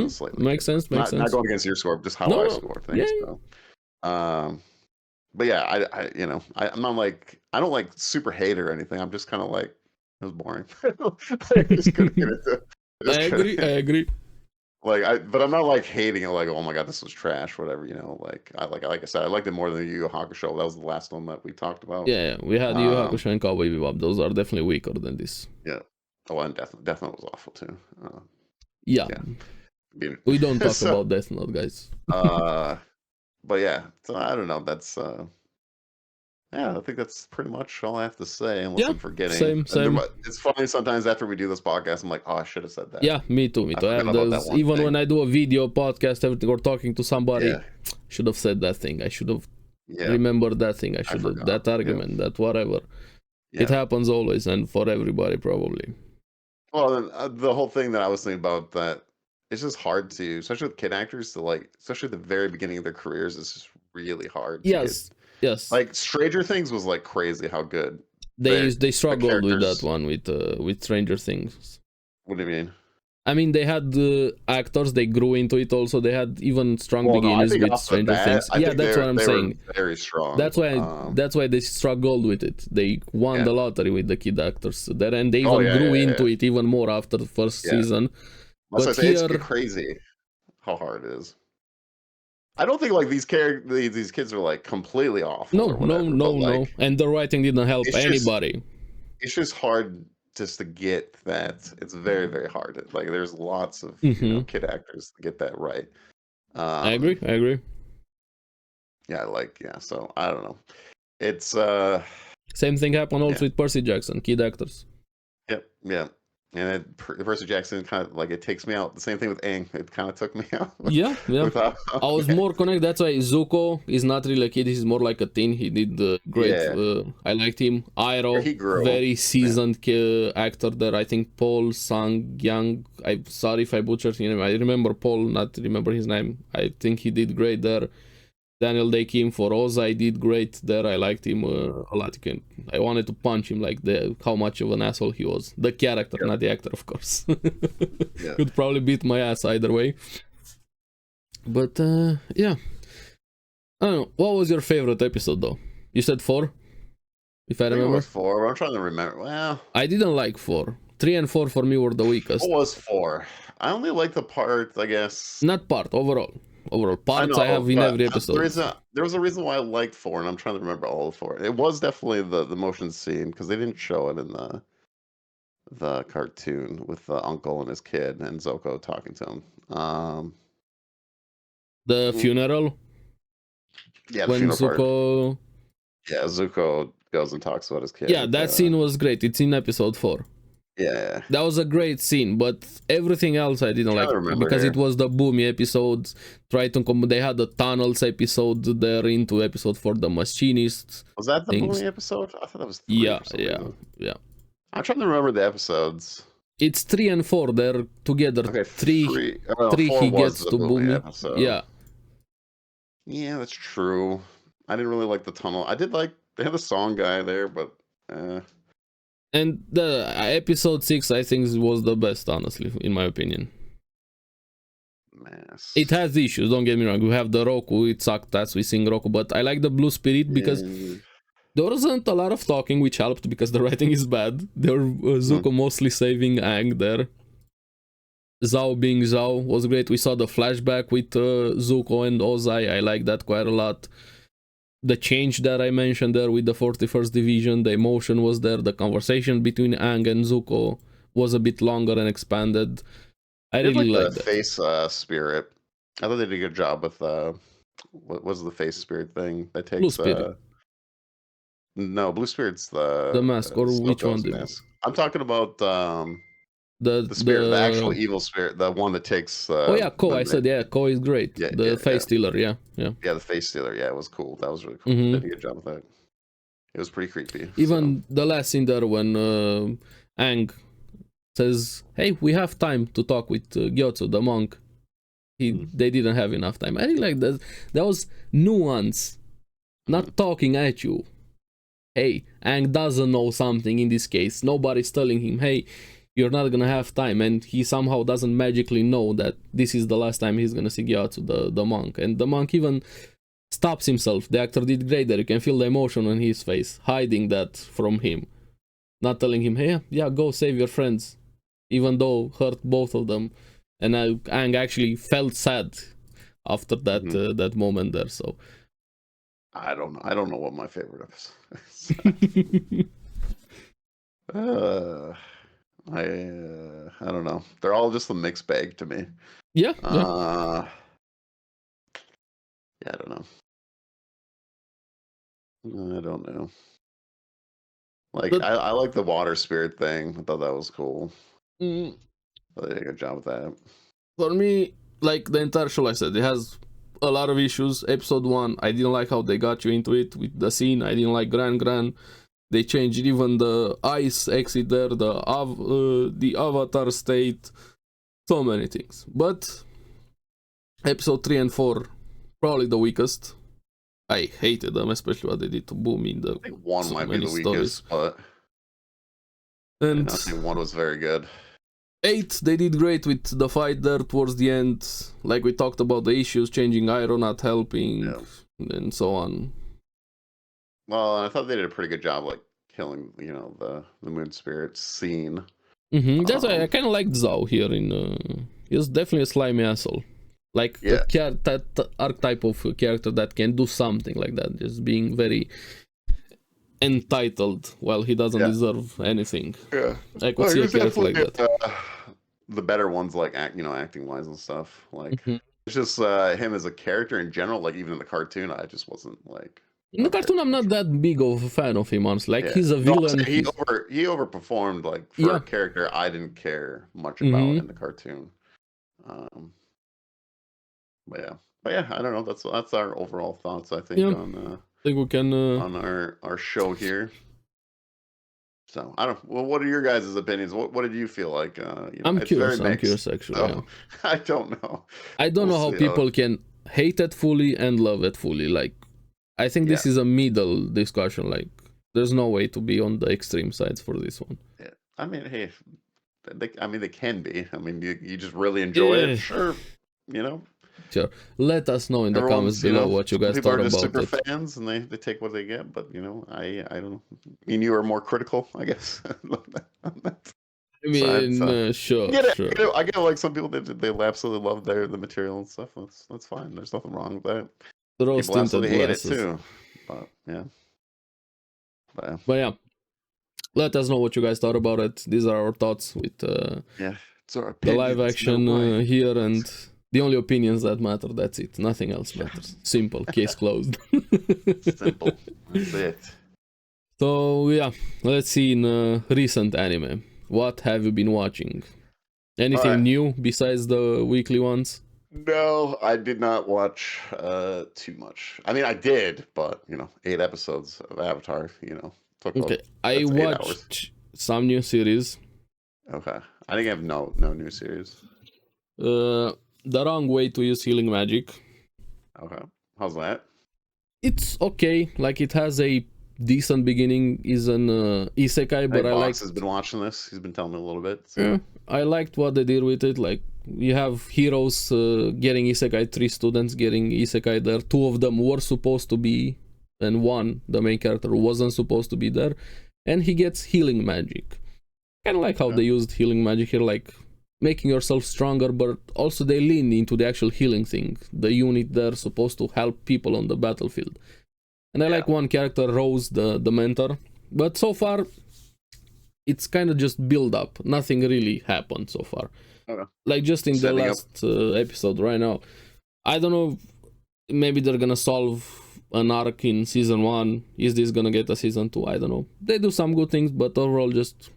slightly. Makes sense. Not going against your score, just how I score things. So. But yeah, I'm not like I don't like super hate or anything. I'm just kind of like it was boring. I just couldn't get into it. I agree. But I'm not like hating it. Like, oh my god, this was trash. Whatever, like I said, I liked it more than the Yu Yu Hakusho. That was the last one that we talked about. Yeah, we had Yu Yu Hakusho and Cowboy Bebop. Those are definitely weaker than this. Yeah. Oh, and Death Note was awful too. Yeah. We don't talk about Death Note, guys. But yeah, so I don't know. That's I think that's pretty much all I have to say, unless I'm forgetting. Same. It's funny sometimes after we do this podcast, I'm like, oh, I should have said that. Yeah, me too. Even when I do a video podcast, everything, or talking to somebody, should have said that thing. I should have remembered that thing. I should have that argument, that whatever. Yeah. It happens always, and for everybody probably. Well, the whole thing that I was thinking about, that it's just hard to, especially with kid actors, to like, especially at the very beginning of their careers, it's just really hard. Yes. Like Stranger Things was like crazy how good they struggled with that one with Stranger Things. What do you mean? I mean, they had the actors, they grew into it also. They had even strong beginnings with Stranger Things. Yeah, that's what I'm saying. Very strong. That's why they struggled with it. They won the lottery with the kid actors there, and they even grew into it even more after the first season. But here, it's crazy how hard it is. I don't think like these kids are like completely off. No. And the writing didn't help anybody. It's just hard just to get that. It's very, very hard. Like there's lots of kid actors to get that right. I agree. Yeah, so I don't know. It's same thing happened also with Percy Jackson, kid actors. Yep. And Percy Jackson kind of like it takes me out. The same thing with Aang. It kind of took me out. Yeah. Without, I was more connected. That's why Zuko is not really a kid. He's more like a teen. He did great. Yeah. I liked him. Yeah, Iroh, he grew. very seasoned actor there. I think Paul Sang-yang. I'm sorry if I butchered his name. I remember Paul, not remember his name. I think he did great there. Daniel Day-Kim for Ozai did great there. I liked him a lot. I wanted to punch him like how much of an asshole he was. The character, not the actor, of course. Could probably beat my ass either way. But yeah, I don't know. What was your favorite episode though? You said 4, if I remember. It was 4. I'm trying to remember. Well, I didn't like 4. 3 and 4 for me were the weakest. What was 4? I only like the part, I guess. Not part, overall. Parts I have in every episode. There was a reason why I liked 4, and I'm trying to remember all of 4. It was definitely the motion scene, because they didn't show it in the cartoon with the uncle and his kid and Zuko talking to him. The funeral? Yeah, when Zuko... Part. Yeah, Zuko goes and talks about his kid. Yeah, that scene was great. It's in episode 4. Yeah. That was a great scene, but everything else I didn't like because it was the Boomy episodes. They had the tunnels episode there into episode 4, the machinists. Was that the Boomy episode? I thought that was 3. Yeah. I'm trying to remember the episodes. It's 3 and 4. They're together. Okay, 3 he gets to Boomy. Episode. Yeah, that's true. I didn't really like the tunnel. I did like they had a song guy there, but. And the episode 6, I think, was the best, honestly, in my opinion. It has issues, don't get me wrong. We have the Roku, it sucked as we sing Roku, but I like the Blue Spirit because there wasn't a lot of talking, which helped because the writing is bad. There Zuko mostly saving Aang there. Zhao being Zhao was great. We saw the flashback with Zuko and Ozai. I like that quite a lot. The change that I mentioned there with the 41st Division, the emotion was there, the conversation between Aang and Zuko was a bit longer and expanded. I really like the face spirit. I thought they did a good job with what was the face spirit thing that takes Blue Spirit. No, Blue Spirit's the mask, or which one? I'm talking about the spirit, the actual evil spirit, the one that takes. Ko. I said Ko is great. The face stealer, yeah. Yeah, the face stealer. Yeah, it was cool. That was really cool. They did a good job with that. It was pretty creepy. Even the last scene there when Aang says, "Hey, we have time to talk with Gyotso, the monk." They didn't have enough time. I really like that. That was nuance, not talking at you. Hey, Aang doesn't know something in this case. Nobody's telling him, "Hey, you're not gonna have time," and he somehow doesn't magically know that this is the last time he's gonna see Gyatso, the monk. And the monk even stops himself. The actor did great there. You can feel the emotion on his face, hiding that from him, not telling him, "Hey, yeah, go save your friends," even though hurt both of them. And Aang actually felt sad after that that moment there. So I don't know what my favorite episode is. I don't know. They're all just a mixed bag to me. Yeah. I don't know. I don't know. Like I like the water spirit thing. I thought that was cool. They did a good job with that. For me, like the entire show, I said, it has a lot of issues. Episode 1, I didn't like how they got you into it with the scene. I didn't like Gran. They changed even the ice exit there, the avatar state, so many things. But episode 3 and 4, probably the weakest. I hated them, especially what they did to Boomy in the. I think 1 might be the weakest, but and I think 1 was very good. 8, they did great with the fight there towards the end. Like we talked about the issues, changing Iroh not helping, and so on. Well, I thought they did a pretty good job, like killing, the moon spirit scene. That's why I kind of liked Zhao here. He was definitely a slimy asshole, like that archetype of character that can do something like that, just being very entitled while he doesn't deserve anything. Yeah, I could see a character like that. The better ones, like acting wise and stuff, like it's just him as a character in general. Like even in the cartoon, I just wasn't like In the cartoon, I'm not that big of a fan of him, honestly. Like, Yeah. he's a No, I'm villain. saying he overperformed like for a character I didn't care much about in the cartoon. But yeah, I don't know. That's our overall thoughts. I think on I think we can on our show here. So I don't. Well, what are your guys' opinions? What did you feel like? I'm it's curious. very I'm mixed. curious, actually. So, I don't know. I don't know how see, people can hate it fully and love it fully. Like, I think this is a middle discussion. Like, there's no way to be on the extreme sides for this one. Yeah. I mean, hey, they can be. I mean, you just really enjoy it. Sure. Sure. Let us know in the comments below what you guys thought about it. People are just super fans and they take what they get, but I don't know. I mean, you are more critical, I guess. I mean, sure. I get like some people they absolutely love the material and stuff. That's fine. There's nothing wrong with that. People absolutely hate it too. But yeah. But yeah. Let us know what you guys thought about it. These are our thoughts with the live action here, and the only opinions that matter. That's it. Nothing else matters. Simple. Case closed. Simple. That's it. So yeah, let's see in recent anime. What have you been watching? Anything new besides the weekly ones? No, I did not watch too much. I mean, I did, but 8 episodes of Avatar. Okay, I watched some new series. Okay, I think I have no new series. The Wrong Way to Use Healing Magic. Okay, how's that? It's okay. Like, it has a decent beginning. Is an isekai, but I like. Has been watching this. He's been telling me a little bit. So. Yeah, I liked what they did with it. Like, you have heroes getting isekai, 3 students getting isekai there. 2 of them were supposed to be, and one, the main character, wasn't supposed to be there, and he gets healing magic. Kind of like how they used healing magic here, like making yourself stronger, but also they lean into the actual healing thing. The unit there supposed to help people on the battlefield. And I like one character, Rose, the mentor, but so far it's kind of just build up. Nothing really happened so far. Like, just in the last episode right now, I don't know, maybe they're gonna solve an arc in season 1. Is this gonna get a season 2? I don't know. They do some good things, but overall just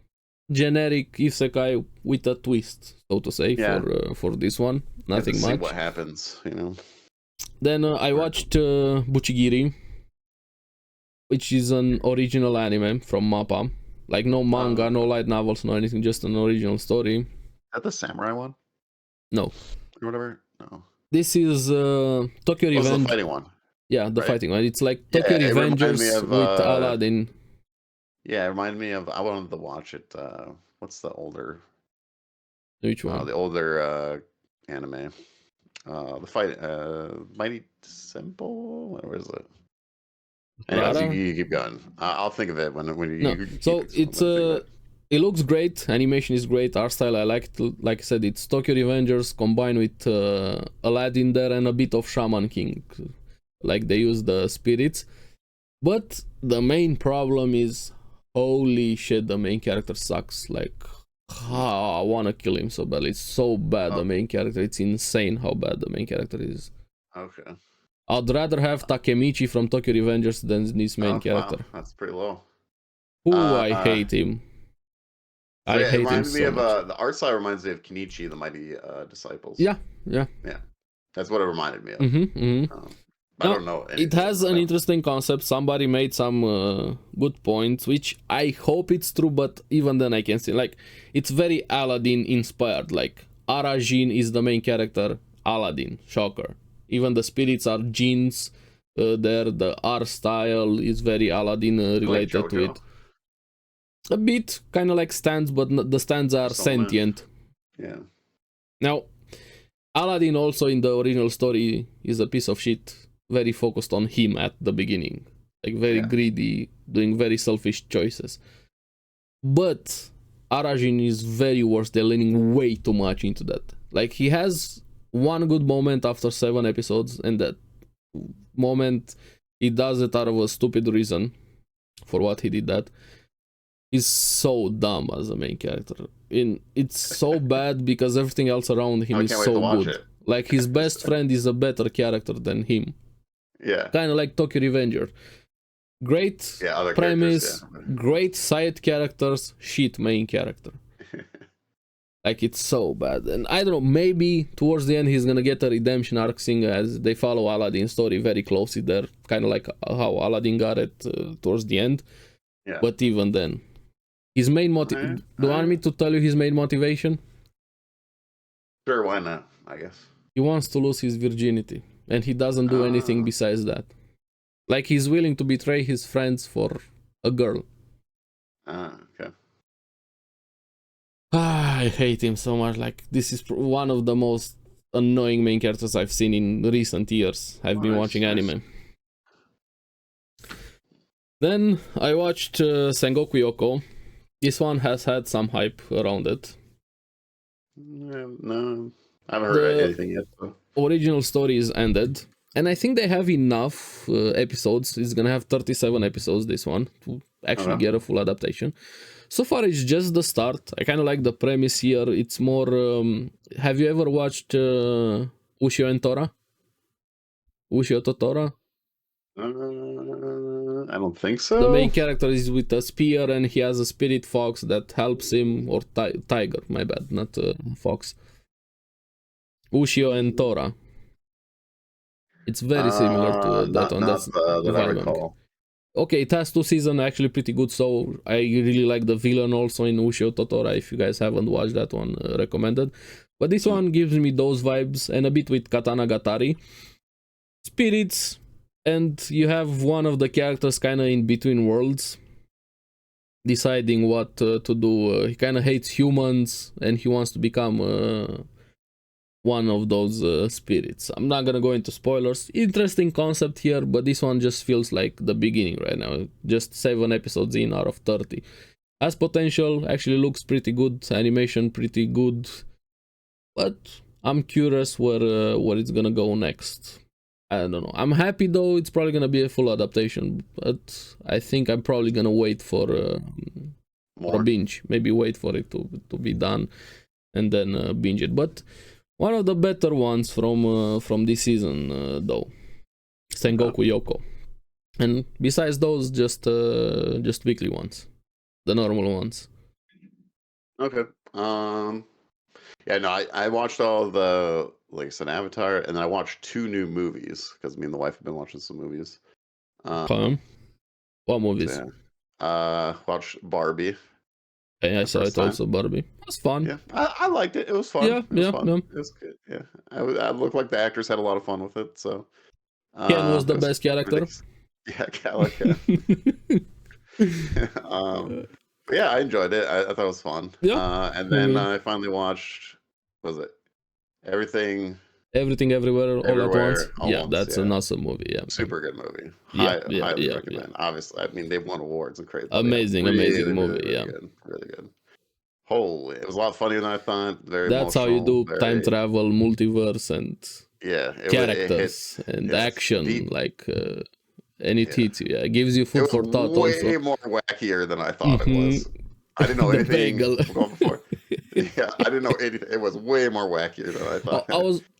generic isekai with a twist, so to say, for this one. Nothing much. See what happens, Then I watched BUCCHIGIRI, which is an original anime from MAPPA. Like, no manga, no light novels, no anything, just an original story. Is that the samurai one? No. Or whatever? No. This is Tokyo Revenge. The fighting one. Yeah, the fighting one. It's like Tokyo Revengers with Aladdin. Yeah, it reminded me of. I wanted to watch it. What's the older? Which one? The older anime. The fight. Mighty Simple. Where is it? Anyways, you keep going. I'll think of it when you. No. So it's it looks great. Animation is great. Art style I liked. Like I said, it's Tokyo Revengers combined with Aladdin there and a bit of Shaman King. Like, they use the spirits. But the main problem is, holy shit, the main character sucks. Like, I wanna kill him so badly. It's so bad, the main character. It's insane how bad the main character is. Okay. I'd rather have Takemichi from Tokyo Revengers than this main character. Wow. That's pretty low. I hate him. I hate him so much. The art style reminds me of Kenichi, the Mighty Disciples. Yeah. That's what it reminded me of. I don't know. It has an interesting concept. Somebody made some good points, which I hope it's true, but even then I can see, like, it's very Aladdin inspired. Like, Arajin is the main character, Aladdin, shocker. Even the spirits are genes there. The art style is very Aladdin related to it. A bit, kind of like stands, but the stands are sentient. Yeah. Now, Aladdin also in the original story is a piece of shit. Very focused on him at the beginning, like very greedy, doing very selfish choices. But Arajin is very worse. They're leaning way too much into that. Like, he has one good moment after 7 episodes, and that moment he does it out of a stupid reason for what he did. That is so dumb as a main character. It's so bad because everything else around him is so good. Like, his best friend is a better character than him. Yeah. Kind of like Tokyo Revenger. Great Yeah, other premise, characters, great side characters, shit main character. yeah. Like, it's so bad. And I don't know, maybe towards the end he's gonna get a redemption arc, seeing as they follow Aladdin's story very closely there, kind of like how Aladdin got it towards the end. Yeah. But even then, his main motivation. Do you want me to tell you his main motivation? Sure, why not? I guess He wants to lose his virginity, and he doesn't do anything besides that. Like, he's willing to betray his friends for a girl. Okay. I hate him so much. Like, this is one of the most annoying main characters I've seen in recent years. I've been watching anime. Then I watched Sengoku Youko. This one has had some hype around it. No, I haven't heard anything yet. So. Original story is ended, and I think they have enough episodes. It's gonna have 37 episodes, this one, to actually get a full adaptation. So far, it's just the start. I kind of like the premise here. It's more... have you ever watched Ushio and Tora? Ushio to Tora? I don't think so. The main character is with a spear, and he has a spirit fox that helps him, or tiger, my bad, not fox. Ushio and Tora. It's very similar to that one. That's that I recall. Okay, it has 2 seasons, actually pretty good, so I really like the villain also in Ushio Totora. If you guys haven't watched that one, recommended. But this one gives me those vibes, and a bit with Katana Gatari. Spirits, and you have one of the characters kind of in between worlds, deciding what to do. He kind of hates humans, and he wants to become one of those spirits. I'm not gonna go into spoilers. Interesting concept here, but this one just feels like the beginning right now. Just 7 episodes in out of 30. Has potential, actually looks pretty good, animation pretty good, but I'm curious where it's gonna go next. I don't know. I'm happy though, it's probably gonna be a full adaptation, but I think I'm probably gonna wait for a binge. Maybe wait for it to be done and then binge it. But one of the better ones from this season, though, Sengoku Youko, and besides those, just weekly ones, the normal ones. Okay. Yeah, no, I watched all the, like I said, Avatar, and then I watched 2 new movies because me and the wife have been watching some movies. What movies? Yeah. Watched Barbie. I saw it also, Barbie. It was fun. Yeah, I liked it. It was fun. Yeah, it was fun. It was good. Yeah, I looked like the actors had a lot of fun with it. So Ken was the best character. Yeah, Ken. But yeah, I enjoyed it. I thought it was fun. Yeah. And then I finally watched. Was it Everything Everywhere, all at once? Yeah, that's an awesome movie. Yeah, super good movie. Highly recommend. Yeah. Obviously, I mean they've won awards and crazy. Amazing movie. Really good, really good. Holy, it was a lot funnier than I thought. Very. That's how you do time travel, multiverse, and characters and action, and it hits you. Yeah, it gives you food for thought. Way more wackier than I thought it was. I didn't know anything before. Yeah, I didn't know anything. It was way more wackier than I thought.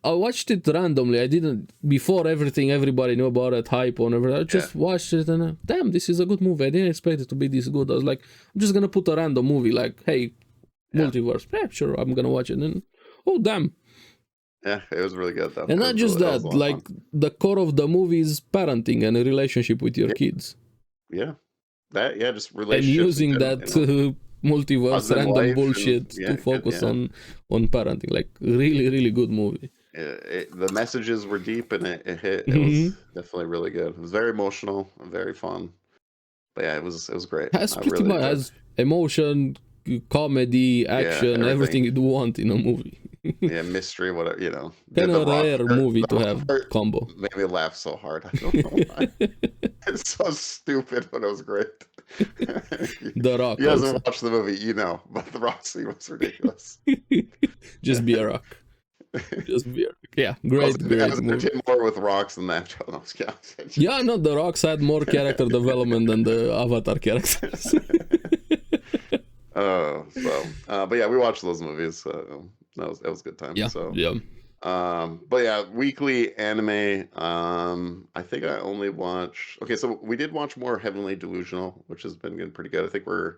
I watched it randomly. I didn't, before everybody knew about it, hype on everything. I just watched it and damn, this is a good movie. I didn't expect it to be this good. I was like, I'm just gonna put a random movie, like, hey, multiverse. Yeah, sure, I'm gonna watch it. And oh damn. Yeah, it was really good though. And not just that, like the core of the movie is parenting and a relationship with your kids. Yeah. Just relationships. And using that multiverse random bullshit to focus on parenting. Like, really, really good movie. The messages were deep and it hit. It was definitely really good. It was very emotional and very fun. But yeah, it was great. Has pretty much has emotion, comedy, action, everything you'd want in a movie. Yeah, mystery, whatever, you know. Kind of a rare movie to have combo. Made me laugh so hard. I don't know why. It's so stupid, but it was great. The Rock. You guys haven't watched the movie, you know, but the Rock scene was ridiculous. Just be a Rock. Just be a Rock. Yeah, great movie. More with Rocks than that. Yeah, no, the Rocks had more character development than the Avatar characters. But yeah, we watched those movies. That was a good time. Yeah, so But yeah, weekly anime. I think I only watch. Okay, so we did watch more Heavenly Delusional, which has been getting pretty good. I think we're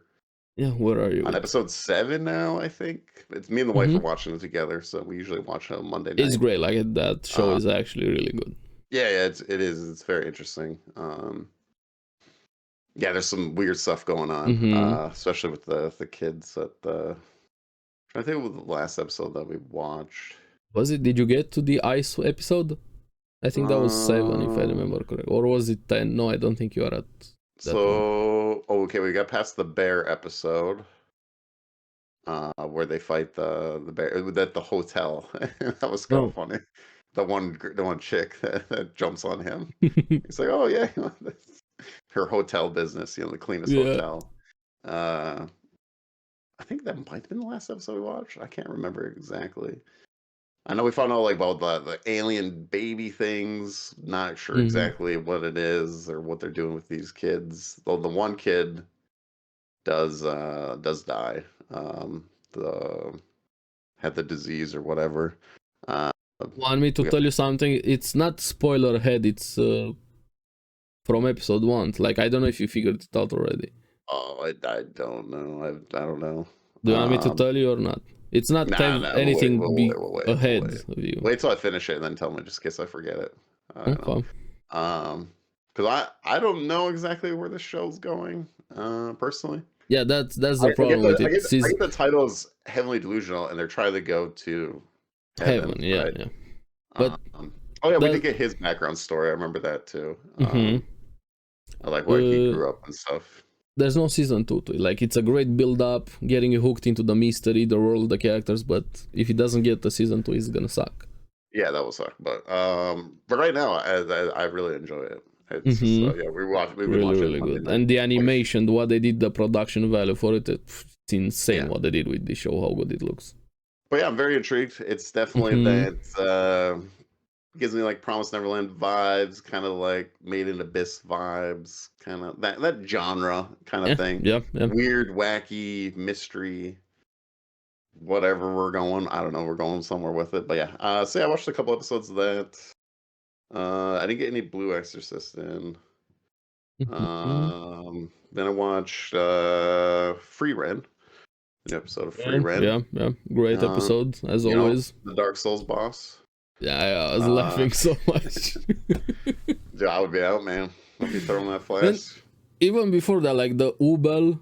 Yeah, where are you on with? episode 7 now. I think it's me and the wife are watching it together, so we usually watch it on Monday It's night. great. Like that show Uh, is actually really good. yeah, it is. It's very interesting. Yeah, there's some weird stuff going on, especially with the kids. At the trying to think of the last episode that we watched. Was it? Did you get to the ice episode? I think that was 7, if I remember correct, or was it 10? No, I don't think you are at that one. So, okay, we got past the bear episode, where they fight the bear at the hotel. That was kind of No. funny. The one chick that jumps on him. He's like, "Oh yeah, that's her hotel business, the cleanest Yeah. hotel." Uh, I think that might have been the last episode we watched. I can't remember exactly. I know we found out like about the alien baby things. Not sure exactly what it is or what they're doing with these kids. Though the one kid does die. The had the disease or whatever. Want me to tell you something? It's not spoiler head. It's from episode 1. Like, I don't know if you figured it out already. Oh, I don't know. I don't know. Do you want me to tell you or not? It's not anything we'll wait, ahead of you. Wait till I finish it and then tell me, just in case I forget it. Okay. Because I don't know exactly where the show's going, personally. Yeah, that's the problem with it. I get the title is Heavenly Delusional, and they're trying to go to heaven. Yeah, right? yeah. But oh yeah, we did get his background story. I remember that too. I like where he grew up and stuff. There's no season 2 to it. Like, it's a great build up, getting you hooked into the mystery, the world, the characters. But if it doesn't get the season 2, it's gonna suck. Yeah, that will suck. But right now, I really enjoy it. It's just, yeah, we've been really, watching really good. And the animation, what they did, the production value for it, it's insane. What they did with the show, how good it looks. But yeah, I'm very intrigued. It's definitely that gives me like Promised Neverland vibes, kind of like Made in Abyss vibes, kind of that genre kind of thing. Yeah. Weird, wacky, mystery, whatever we're going. I don't know. We're going somewhere with it. But yeah. So yeah, I watched a couple episodes of that. I didn't get any Blue Exorcist in. Then I watched Frieren, an episode of Frieren. Yeah. Great episode, as always. The Dark Souls boss. Yeah, I was laughing so much. Dude, I would be out, man. I'd be throwing that flash. Even before that, like the Ubel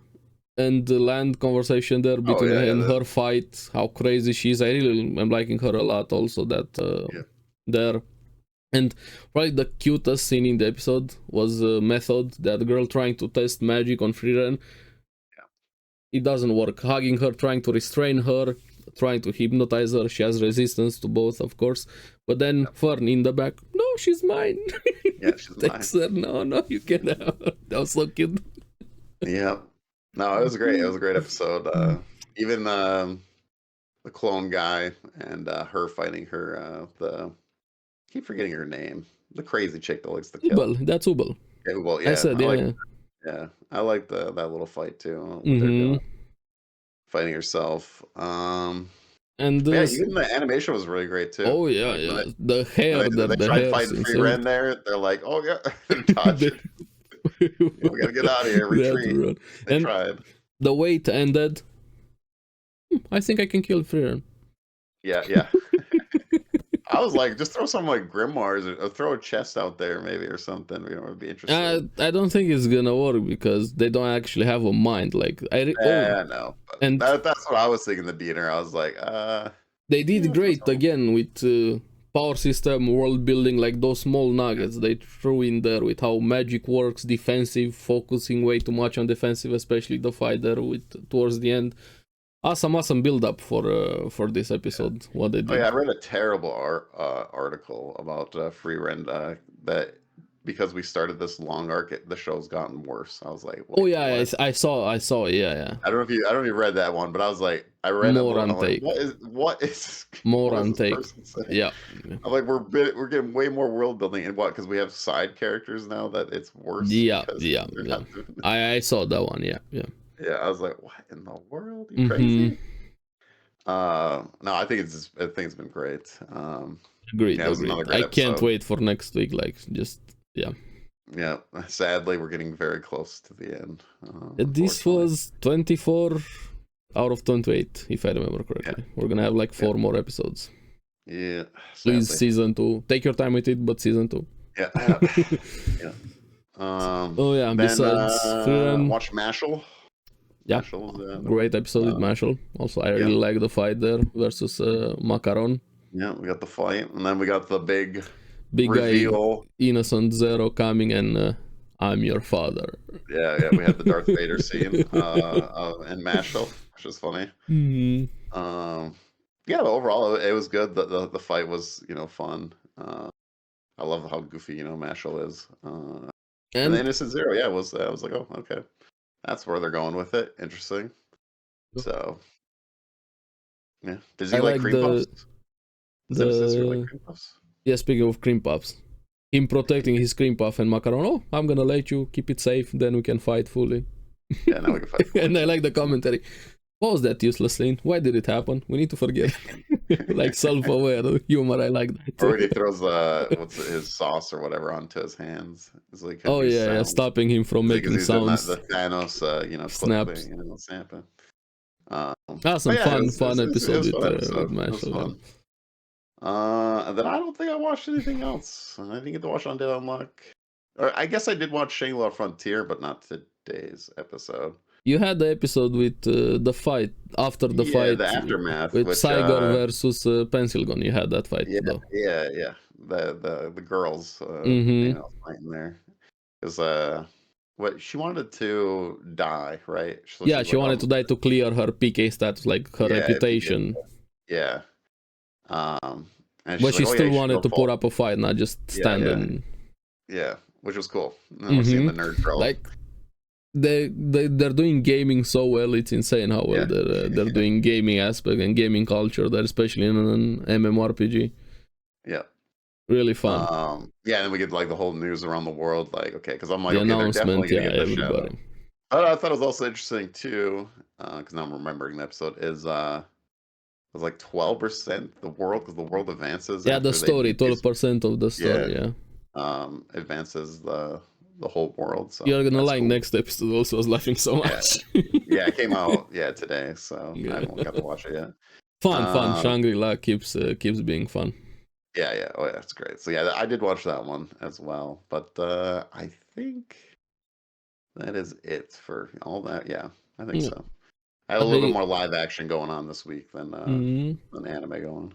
and the land conversation there between her fight, how crazy she is. I really am liking her a lot also, that there. And probably the cutest scene in the episode was Method, that girl trying to test magic on Frieren. Yeah. It doesn't work. Hugging her, trying to restrain her, trying to hypnotize her. She has resistance to both, of course. But then Fern in the back, no, she's mine. Yeah, she's Takes her, no, you can't have her. That was so cute. Yeah. No, it was great. It was a great episode. Even the clone guy and her fighting her, I keep forgetting her name. The crazy chick that likes to kill. Ubel, that's Ubel. Yeah, Ubel, yeah. I said, yeah, I like that little fight too. Fighting herself. And yeah, even the animation was really great too. Oh yeah, the hair, they tried fighting Frieren there. They're like, oh yeah, dodge it. We gotta get out of here. Retreat. They tried. The way it ended, I think I can kill Frieren. Yeah. I was like, just throw some like grimoires or throw a chest out there maybe or something. It'd be interesting. I don't think it's gonna work because they don't actually have a mind. Like no. And that's what I was thinking. The beater. I was like, they did great again with power system, world building, like those small nuggets they threw in there with how magic works, defensive, focusing way too much on defensive, especially the fighter with towards the end. Awesome build up for this episode. What they did. Oh yeah, I read a terrible article about Frieren that because we started this long arc, the show's gotten worse. I was like, oh yeah, what? I saw. Yeah. I don't know if you read that one, but I was like, I read more on take. Like, what is more on take? Yeah. I'm like, we're getting way more world building, and what? Because we have side characters now that it's worse. Yeah. I saw that one. Yeah. Yeah, I was like, what in the world? You crazy? No, I think it's been great. Agreed, Yeah, it was another agreed. great I can't episode. wait for next week. Like, just yeah. Yeah, sadly, we're getting very close to the end. This Unfortunately. was 24 out of 28, if I remember Yeah, correctly. We're gonna have like yeah, 4 more episodes. yeah. Please, Sadly. season 2. Take your time with it, but season 2. Yeah, yeah, yeah. Oh yeah. Then Besides Frieren, watch MASHLE. yeah, MASHLE is the one. great episode with MASHLE. Also, I Yeah, really like the fight there versus Macaron. yeah. We got the fight, and then we got the big Big guy, reveal. innocent Zero coming and I'm your father. Yeah, yeah. We had the Darth Vader scene in MASHLE, which is funny. Mm-hmm. Yeah, but overall it was good. The fight was fun. I love how goofy MASHLE is. And the And Innocent Zero, yeah, I was like, oh, okay, that's where they're going with it. Interesting. So yeah, does he I like like cream puffs? Does Innocent Zero like the cream puffs? yeah. Speaking of cream puffs, him protecting his cream puff and Macaron. Oh, I'm gonna let you keep it safe. Then we can fight fully. Yeah, now we can fight. And I like the commentary. What was that useless scene? Why did it happen? We need to forget. Like self-aware humor. I like that. Or when he throws what's his sauce or whatever onto his hands. It's like Oh yeah, stopping him from making he's doing sounds. the Thanos, clip Snaps. thing, snapping. Some Yeah, fun it episode was a fun with episode. It was MASHLE. fun. And then I don't think I watched anything else. I didn't get to watch on Day Unlock. Or I guess I did watch Shangri-La Frontier, but not today's episode. You had the episode with the fight after the fight, the aftermath with which, Cygor versus Pencilgon. You had that fight though. yeah. The girls, fighting there. Because what she wanted to die, right? So Yeah, she's she like, wanted to die to clear her PK status, like her reputation. Yeah. And But she's she like, still you should wanted go to put up a fight, not just stand and. Yeah, which was cool. Seeing the nerd girl. Like they're doing gaming so well. It's insane how well they're doing gaming aspect and gaming culture there, especially in an MMORPG. Yeah. Really fun. Yeah, and then we get like the whole news around the world, like, okay, because I'm like, the okay, they're announcement, definitely gonna get the everybody. show. But I thought it was also interesting too, because now I'm remembering the episode is it was like 12% the world, because the world advances. Yeah, the story, 12% of the story. Yeah. Advances the whole world. So you're gonna like cool. Next episode. Also, I was laughing so much. Yeah, it came out today, so I haven't got to watch it yet. Fun. Shangri-La keeps being fun. Yeah. Oh yeah, it's great. So yeah, I did watch that one as well, but I think that is it for all that. Yeah, I think so. I had a little bit more live action going on this week than anime going.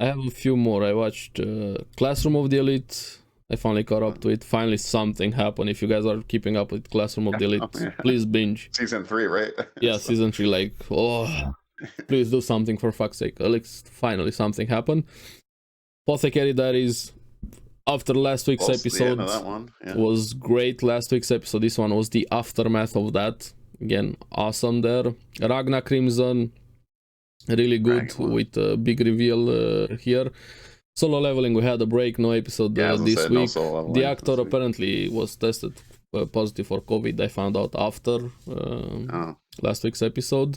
I have a few more. I watched Classroom of the Elite. I finally caught up to it. Finally, something happened. If you guys are keeping up with Classroom of the Elite, please binge. Season 3, right? Yeah, Season 3. Like, please do something for fuck's sake. At least finally something happened. Apothecary Diaries, after last week's episode, was great. Last week's episode. This one was the aftermath of that. Again, awesome there. Ragna Crimson, really good with a big reveal here. Solo Leveling, we had a break, no episode this week. The actor apparently was tested positive for COVID. I found out after last week's episode.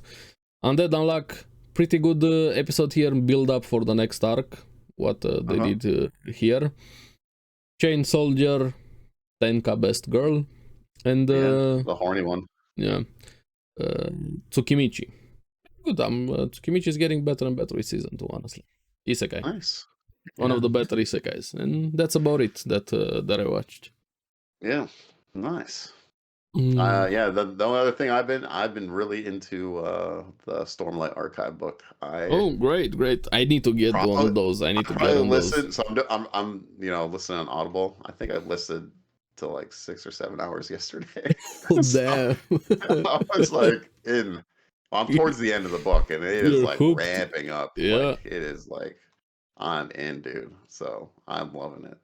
Undead Unlock, pretty good episode here. Build up for the next arc. What they did here. Chain Soldier, Tenka Best Girl, and the horny one. Yeah, Tsukimichi. Good. Tsukimichi is getting better and better with season 2. Honestly, Isekai. Nice. One of the better isekais, and that's about it that I watched. Yeah, nice. Yeah, the only other thing I've been really into the Stormlight Archive book. Great! I need to get one of those. I need to get one of those. So I'm listening on Audible. I think I listened to like 6 or 7 hours yesterday. Oh, damn! I was like I'm towards the end of the book, and it is like hooked. Ramping up. Yeah, like, it is like. I'm in, dude. So I'm loving it.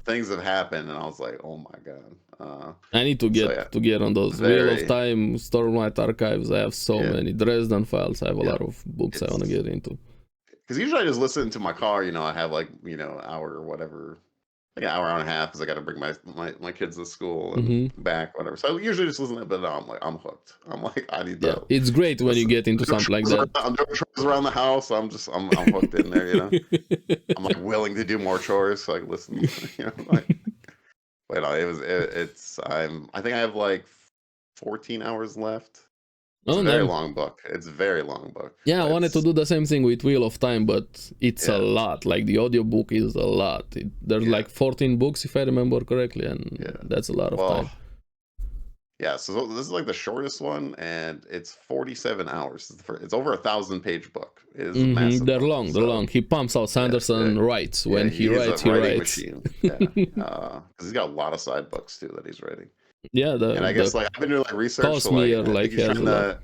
Things have happened, and I was like, "Oh my god!" I need to get on those Wheel of Time, Stormlight Archives. I have so many Dresden Files. I have a lot of books I want to get into. Because usually I just listen to my car. I have like hour or whatever like an hour and a half because I got to bring my kids to school and Mm-hmm. back, whatever. So I usually just listen to it, but now I'm like, I'm hooked. I'm like, I need Yeah, to it's great when you listen. get into something like that. I'm doing chores around the house. I'm hooked in there, you know. I'm like willing to do more chores, so I can listen, you know. Like, but no, I think I have like 14 hours left. It's Oh, a very damn. long book. It's a very long book. Yeah, I wanted to It's do the same thing with Wheel of Time, but it's a yeah, lot. Like the audiobook is a lot. There's yeah, like 14 books if I remember correctly, and yeah. that's a lot of Well, time. yeah. So this is like the shortest one, and it's 47 hours. It's over 1,000-page book. It is a Mm-hmm. massive They're book. long, they're So long. He pumps out yeah, Sanderson writes. yeah. When he He's a writes, he writing writes. machine. Yeah, because he's got a lot of side books too that he's writing. Yeah, And I the guess like I've been doing like research, so like Cosmere I think like has a lot.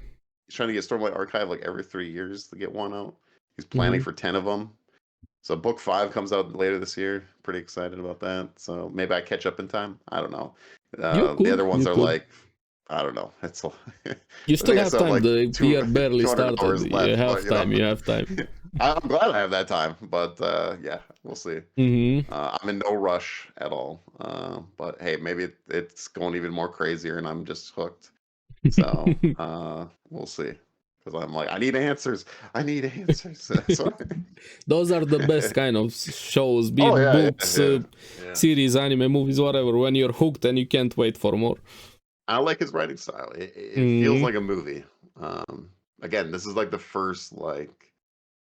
he's trying to get Stormlight Archive like every 3 years to get one out. He's planning Mm-hmm. for 10 of them. So book 5 comes out later this year. Pretty excited about that. So maybe I catch up in time. I don't know. The other ones You are could. like, I don't know. It's I You still think I have still have time. like The year barely 200 started. hours You left, have but you know, time. You have time. I'm glad I have that time. But yeah, we'll see. Mm-hmm. I'm in no rush at all. But hey, maybe it's going even more crazier, and I'm just hooked. So we'll see. Because I'm like, I need answers. I need answers. So, Those are the best kind of shows, be oh it yeah, books, yeah. series, anime, movies, whatever. When you're hooked and you can't wait for more. I like his writing style. It feels like a movie. Again, this is like the first like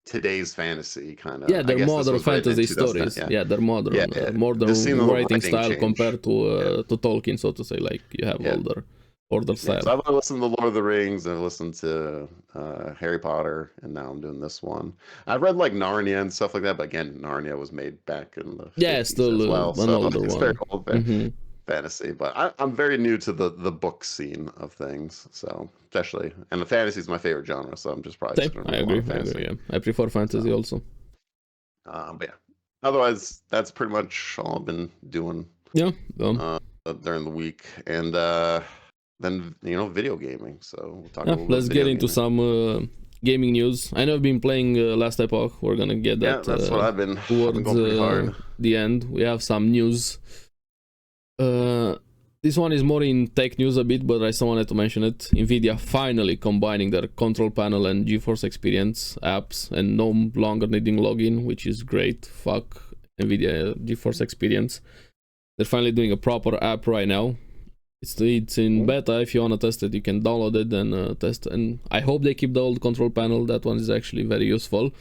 today's fantasy kind of. Yeah, I they're guess this modern was written in fantasy 2010. stories. Yeah, they're Yeah, modern, yeah. Just seeing modern the writing writing style change. compared Yeah, to Tolkien, so to say. Like you have yeah. older Yeah, style. so I've listened to Lord of the Rings, and I've listened to Harry Potter, and now I'm doing this one. I've read like Narnia and stuff like that, but again, Narnia was made back in the Yeah, 50s still as well, an so older it's very one. old Mm-hmm. fantasy. But I'm very new to the book scene of things, so especially, and the fantasy is my favorite genre, so I'm just probably just Same. going to I read a lot agree. of fantasy. Yeah, I prefer fantasy So, also. but yeah, otherwise, that's pretty much all I've been doing Yeah. during the week, and then video gaming. So we'll talk a Yeah. little bit of Let's get video into gaming. some gaming news. I know I've been playing Last Epoch. We're gonna get Yeah, that that's what I've been towards going pretty hard. the end. We have some news. This one is more in tech news a bit, but I still wanted to mention it. Nvidia finally combining their control panel and GeForce Experience apps and no longer needing login, which is great. Fuck Nvidia GeForce Experience. They're finally doing a proper app right now. It's in beta. If you want to test it, you can download it and test. And I hope they keep the old control panel. That one is actually very useful.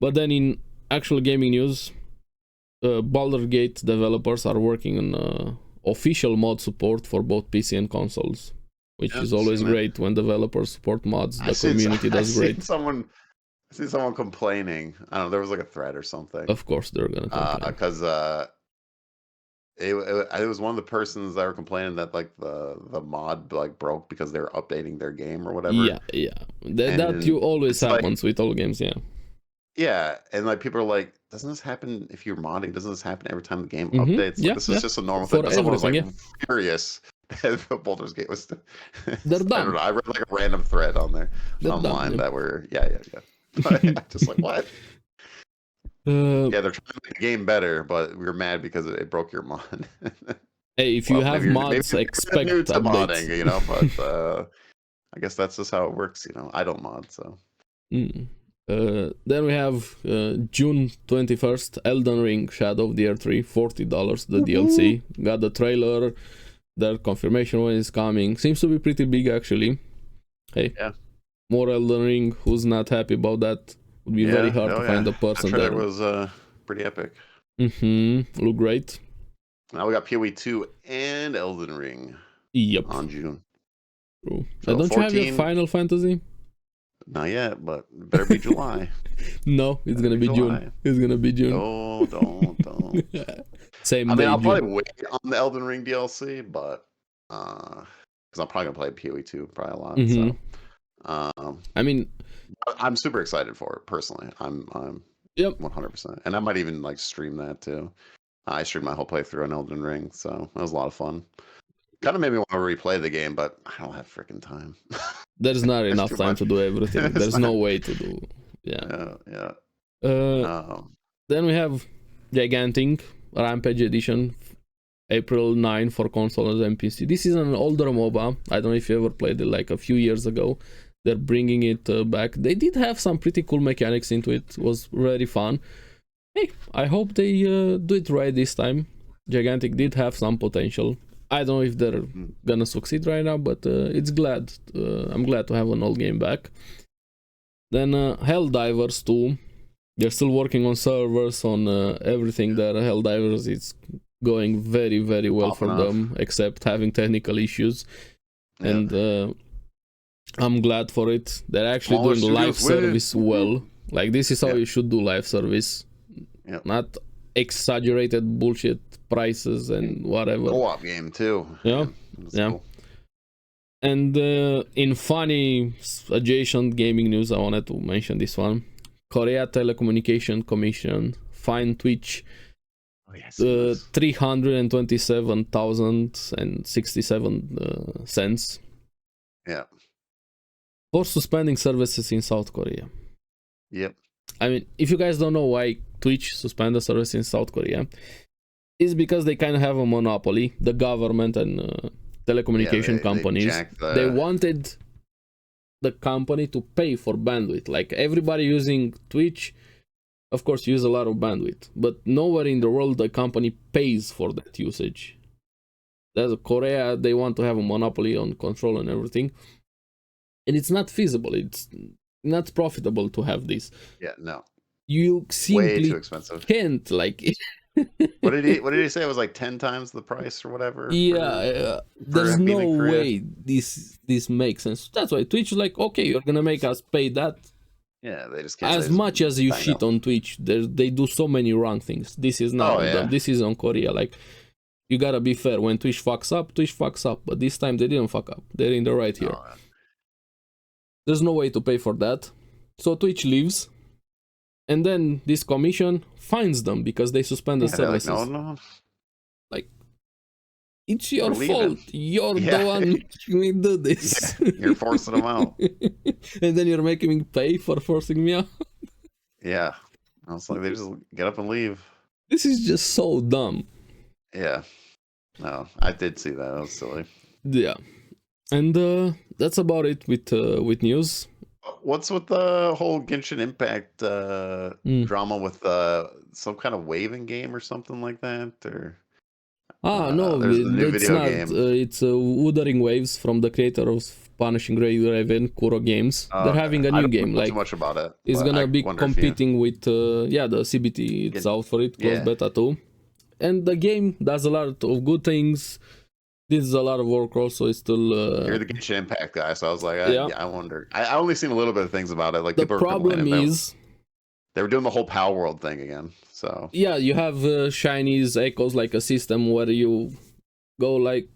But then in actual gaming news, Baldur's Gate developers are working on official mod support for both PC and consoles, which is always great when developers support mods. The community does great. I see someone complaining. I don't know. There was like a thread or something. Of course, they're gonna complain because it was one of the persons that were complaining that like the mod like broke because they were updating their game or whatever. Yeah. That you always happens with all games. Yeah, and like people are like, doesn't this happen if you're modding? Doesn't this happen every time the game updates? Like, this is just a normal thing. Someone was like furious that Baldur's Gate was. They're done. I don't know. I read like a random thread on there online that were just like what? Yeah, they're trying to make the game better, but we were mad because it broke your mod. Hey, if you have mods, expect new to updates. modding, but I guess that's just how it works. I don't mod, so. Then we have June 21st, Elden Ring Shadow of the Earth 3, $40, the DLC. Got the trailer, their confirmation when it's coming. Seems to be pretty big, actually. Hey, yeah. More Elden Ring. Who's not happy about that? Would be very hard to find a person that there. Was pretty epic. Look great. Now we got PoE 2 and Elden Ring. Yep. On June. True. So don't 14... you have your Final Fantasy? Not yet, but it better be July. No, it's gonna be June. It's gonna be June. Oh, don't. Same I mean, day, I'll June. probably wait on the Elden Ring DLC, but because I'm probably gonna play PoE 2 probably a lot. So, I mean, I'm super excited for it personally. I'm 100%, and I might even like stream that too. I streamed my whole playthrough on Elden Ring, so that was a lot of fun. Kind of made me want to replay the game, but I don't have freaking time. There's not enough time to do everything. There's no way to do. Yeah. Yeah. Then we have Gigantic. Rampage Edition, April 9 for consoles and PC. This is an older MOBA. I don't know if you ever played it, like a few years ago. They're bringing it back. They did have some pretty cool mechanics into it. It was very fun. Hey, I hope they do it right this time. Gigantic did have some potential. I don't know if they're gonna succeed right now, but it's glad. I'm glad to have an old game back. Then Helldivers 2. They're still working on servers, on everything there. Helldivers is going very, very well for them, except having technical issues. Yeah. And I'm glad for it. They're actually doing live service well. Like, this is how you should do live service. Yeah. Not exaggerated bullshit prices and whatever. Co-op game too. Yeah. Yeah. Cool. And in funny adjacent gaming news, I wanted to mention this one. Korea Telecommunication Commission fined Twitch 327,067 cents. Yeah. For suspending services in South Korea. Yep. I mean, if you guys don't know why Twitch suspended service in South Korea, it's because they kind of have a monopoly. The government and telecommunication companies, they wanted the company to pay for bandwidth. Like, everybody using Twitch, of course, use a lot of bandwidth, but nowhere in the world the company pays for that usage. That's Korea. They want to have a monopoly on control and everything, and it's not feasible. It's not profitable to have this. Yeah, no. You simply way too expensive. Can't, like. What did he say? It was like 10 times the price or whatever? Yeah, there's no way this makes sense. That's why Twitch is like, okay, you're gonna make us pay that. Yeah, they just can't. As much as you shit on Twitch, they do so many wrong things. This is not on them. This is on Korea. Like, you gotta be fair. When Twitch fucks up, but this time they didn't fuck up. They're in the right here. Oh, there's no way to pay for that. So Twitch leaves. And then this commission fines them because they suspend the services. Like, no. Like, it's your fault. You're the one making me do this. Yeah, you're forcing them out. And then you're making me pay for forcing me out. Yeah. I was like, they just get up and leave. This is just so dumb. Yeah. No, I did see that. That was silly. Yeah. And that's about it with news. What's with the whole Genshin Impact drama with some kind of waving game or something like that? Or no, it's not. It's Wuthering Waves from the creator of Punishing Raven, Kuro Games. They're having a new game. Like, too much about it. It's gonna be competing with the CBT. It's out for it, closed beta too. And the game does a lot of good things. This is a lot of work also. It's still you're the Genshin Impact guy, so I was like, I wonder. I only seen a little bit of things about it. Like, the problem is they were doing the whole Power World thing again. So yeah, you have Chinese echoes, like a system where you go, like,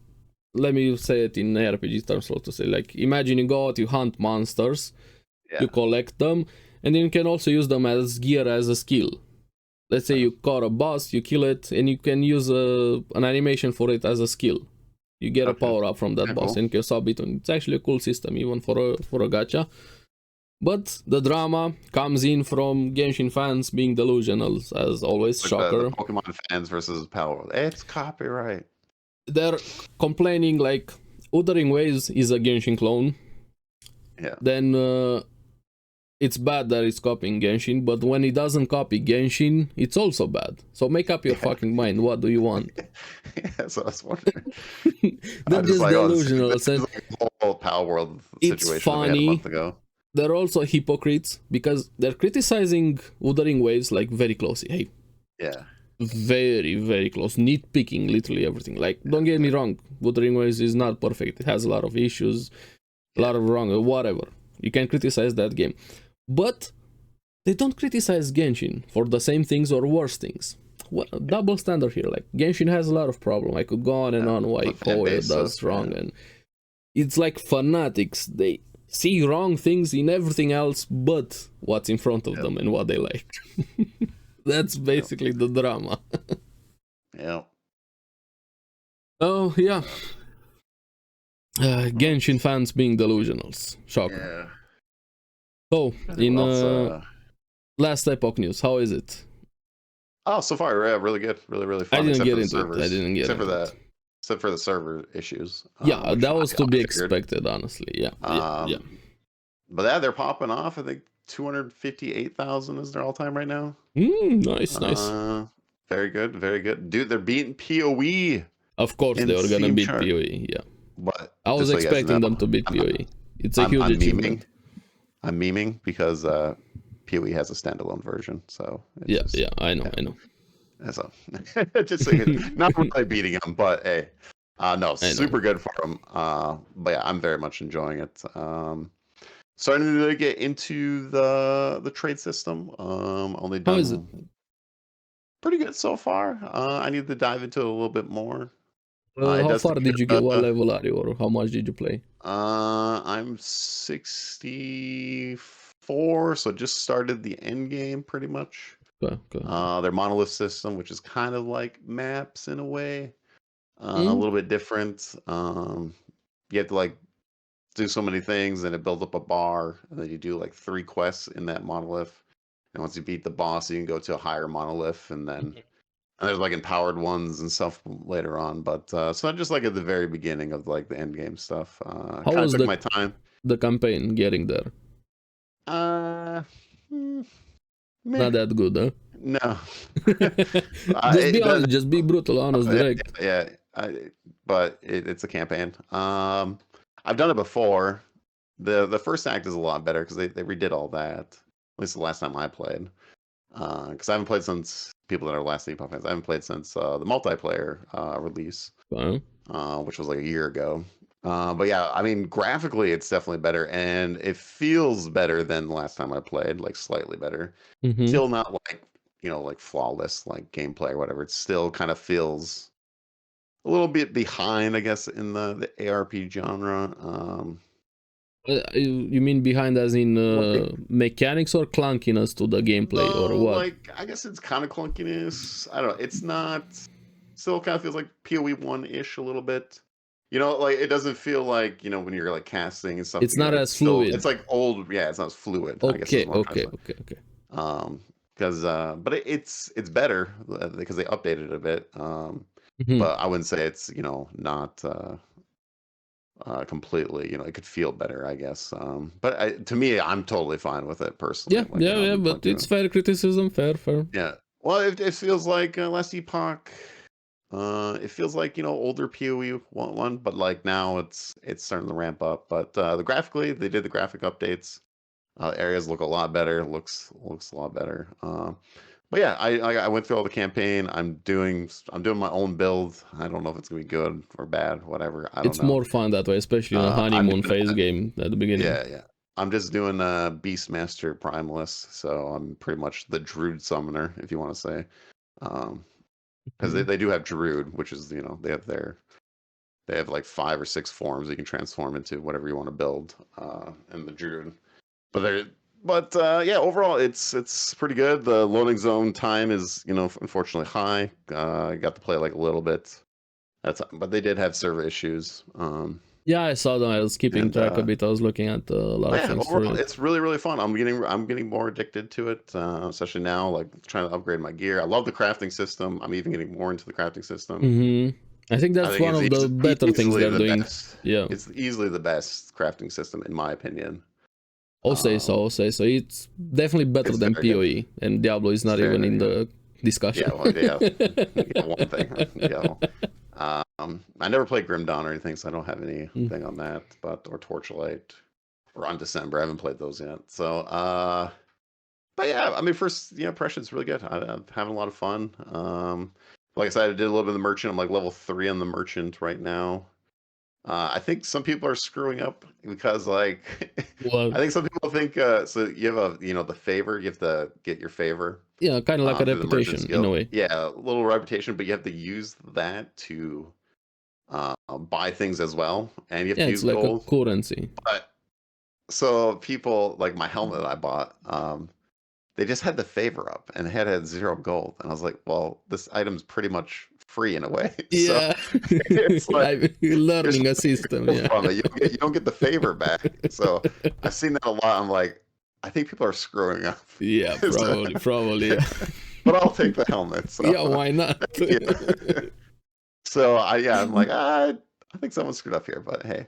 let me say it in RPG terms, so to say. Like, imagine you go out, you hunt monsters, you collect them, and then you can also use them as gear, as a skill. Let's say you caught a boss, you kill it, and you can use an animation for it as a skill. You get a power up from that boss and you can sub it on. It's actually a cool system, even for a gacha. But the drama comes in from Genshin fans being delusional, as always. Like shocker. The Pokemon fans versus Power. It's copyright. They're complaining like Wuthering Waves is a Genshin clone. Yeah. Then it's bad that it's copying Genshin, but when it doesn't copy Genshin, it's also bad. So make up your fucking mind. What do you want? That's what I was wondering. They're just delusional. It's like the whole Power World situation it's funny. We had a month ago. They're also hypocrites because they're criticizing Wuthering Waves like very closely. Hey, yeah, very, very close. Nitpicking literally everything. Like, don't get me wrong, Wuthering Waves is not perfect. It has a lot of issues, a lot of wrong, whatever. You can criticize that game. But they don't criticize Genshin for the same things or worse things. What double standard here? Like, Genshin has a lot of problems. I could go on and on why Koei does wrong, and it's like fanatics. They see wrong things in everything else but what's in front of them and what they like. That's basically the drama. Yeah. Oh yeah. Genshin fans being delusionals. Shocker. Yeah. So, in last Epoch news, how is it? Oh, so far, yeah, really good, really I fun. didn't Except get for the into it. I servers, didn't get except for into it. the server issues, Yeah, which that was to be I figured. expected, honestly. Yeah, yeah. But yeah, they're popping off. I think 258,000 is their all time right now. Nice. Very good, very good, dude. They're beating PoE Of course, in they the were gonna Steam beat chart. PoE. Yeah, But I was just so you guys know, expecting them to beat I'm PoE. It's a huge I'm memeing. achievement. I'm memeing because PoE has a standalone version, so it's Yeah, just yeah. I know. so just so you not really beating them, but hey, no, I know. super good for them. But yeah, I'm very much enjoying it. Starting to get into the trade system. Only How is it? done pretty good so far. I need to dive into it a little bit more. It How does far take did you get? What level are you, or how much did you play? I'm 64, so just started the end game pretty much. Okay. Their monolith system, which is kind of like maps in a way, a Mm? little bit different. You have to like do so many things, and it builds up a bar, and then you do like 3 quests in that monolith. And once you beat the boss, you can go to a higher monolith, and then and there's like empowered ones and stuff later on. But it's not just like at the very beginning of like the end game stuff. How Kind of was took my time. the campaign getting there? Uh, hmm, meh. Not that good, huh? No. Just be It does. honest. Just be brutal, honest, Yeah, direct. yeah, but it's a campaign. I've done it before. The first act is a lot better because they redid all that. At least the last time I played. Because I haven't played since people that are Last Epoch fans. I haven't played since the multiplayer release, which was like a year ago. But yeah, I mean, graphically, it's definitely better, and it feels better than the last time I played, like slightly better. Still not like like flawless like gameplay or whatever. It still kind of feels a little bit behind, I guess, in the ARP genre. You mean behind as in Like mechanics or clunkiness to the gameplay or no, what? like I guess it's kind of clunkiness. I don't know. It's not. Still kind of feels like PoE 1-ish a little bit. Like it doesn't feel like when you're like casting and stuff. It's not It's as still it's fluid. like old. Yeah, it's not as fluid. I guess is Okay, what I'm trying okay, to okay, okay. say. Because but it's better because they updated it a bit. Mhm. But I wouldn't say it's not completely. It could feel better, I guess. But to me, I'm totally fine with it personally. Yeah, Like yeah, I've yeah, been but playing it's fair criticism, fair. yeah. Well, it feels like Last Epoch. It feels like older PoE one, but like now it's starting to ramp up. But the graphically, they did the graphic updates. Areas look a lot better. Looks a lot better. But yeah, I went through all the campaign. I'm doing my own build. I don't know if it's gonna be good or bad, whatever. I don't It's know. more fun that way, especially in a I'm honeymoon doing phase game at the beginning. yeah. I'm just doing Beastmaster Primalist, so I'm pretty much the Druid Summoner, if you want to say. Because they do have Druid, which is they have like 5 or 6 forms you can transform into whatever you want to build, in the Druid. But overall it's pretty good. The loading zone time is unfortunately high. I got to play like a little bit. But they did have server issues. Yeah, I saw them. I was keeping And track a bit. I was looking at a lot of yeah, things for overall it. it's really fun. I'm getting more addicted to it, especially now, like trying to upgrade my gear. I love the crafting system. I'm even getting more into the crafting system. I think I that's think one of the it's better things easily they're the doing. best. Yeah, It's easily the best crafting system in my opinion. I'll say so. I'll say so. It's definitely better It's than very good. PoE, and Diablo is It's not very even very in good. the discussion. Yeah, well, yeah, one thing. Yeah. I never played Grim Dawn or anything, so I don't have anything on that. Or Torchlight or on December. I haven't played those yet. So, but yeah, I mean, first impression's really good. I'm having a lot of fun. Like I said, I did a little bit of the merchant. I'm like level 3 on the merchant right now. I think some people are screwing up because like Well, I think some people think so you have the favor, you have to get your favor yeah, kind of like a through the merchant's reputation in a guild. way. Yeah, a little reputation, but you have to use that to buy things as well, and you have Yeah, to it's use like a gold. currency. But so people like my helmet I bought, they just had the favor up and it had 0 gold, and I was like, well, this item's pretty much free in a way. So Yeah, it's like I'm you're learning a supposed to system. steal Yeah. from it. You don't get the favor back. So I've seen that a lot. I'm like, I think people are screwing up. Yeah, So, probably. Yeah. but I'll take the helmet. So, Yeah, why not? yeah. So I'm like, I think someone screwed up here, but hey,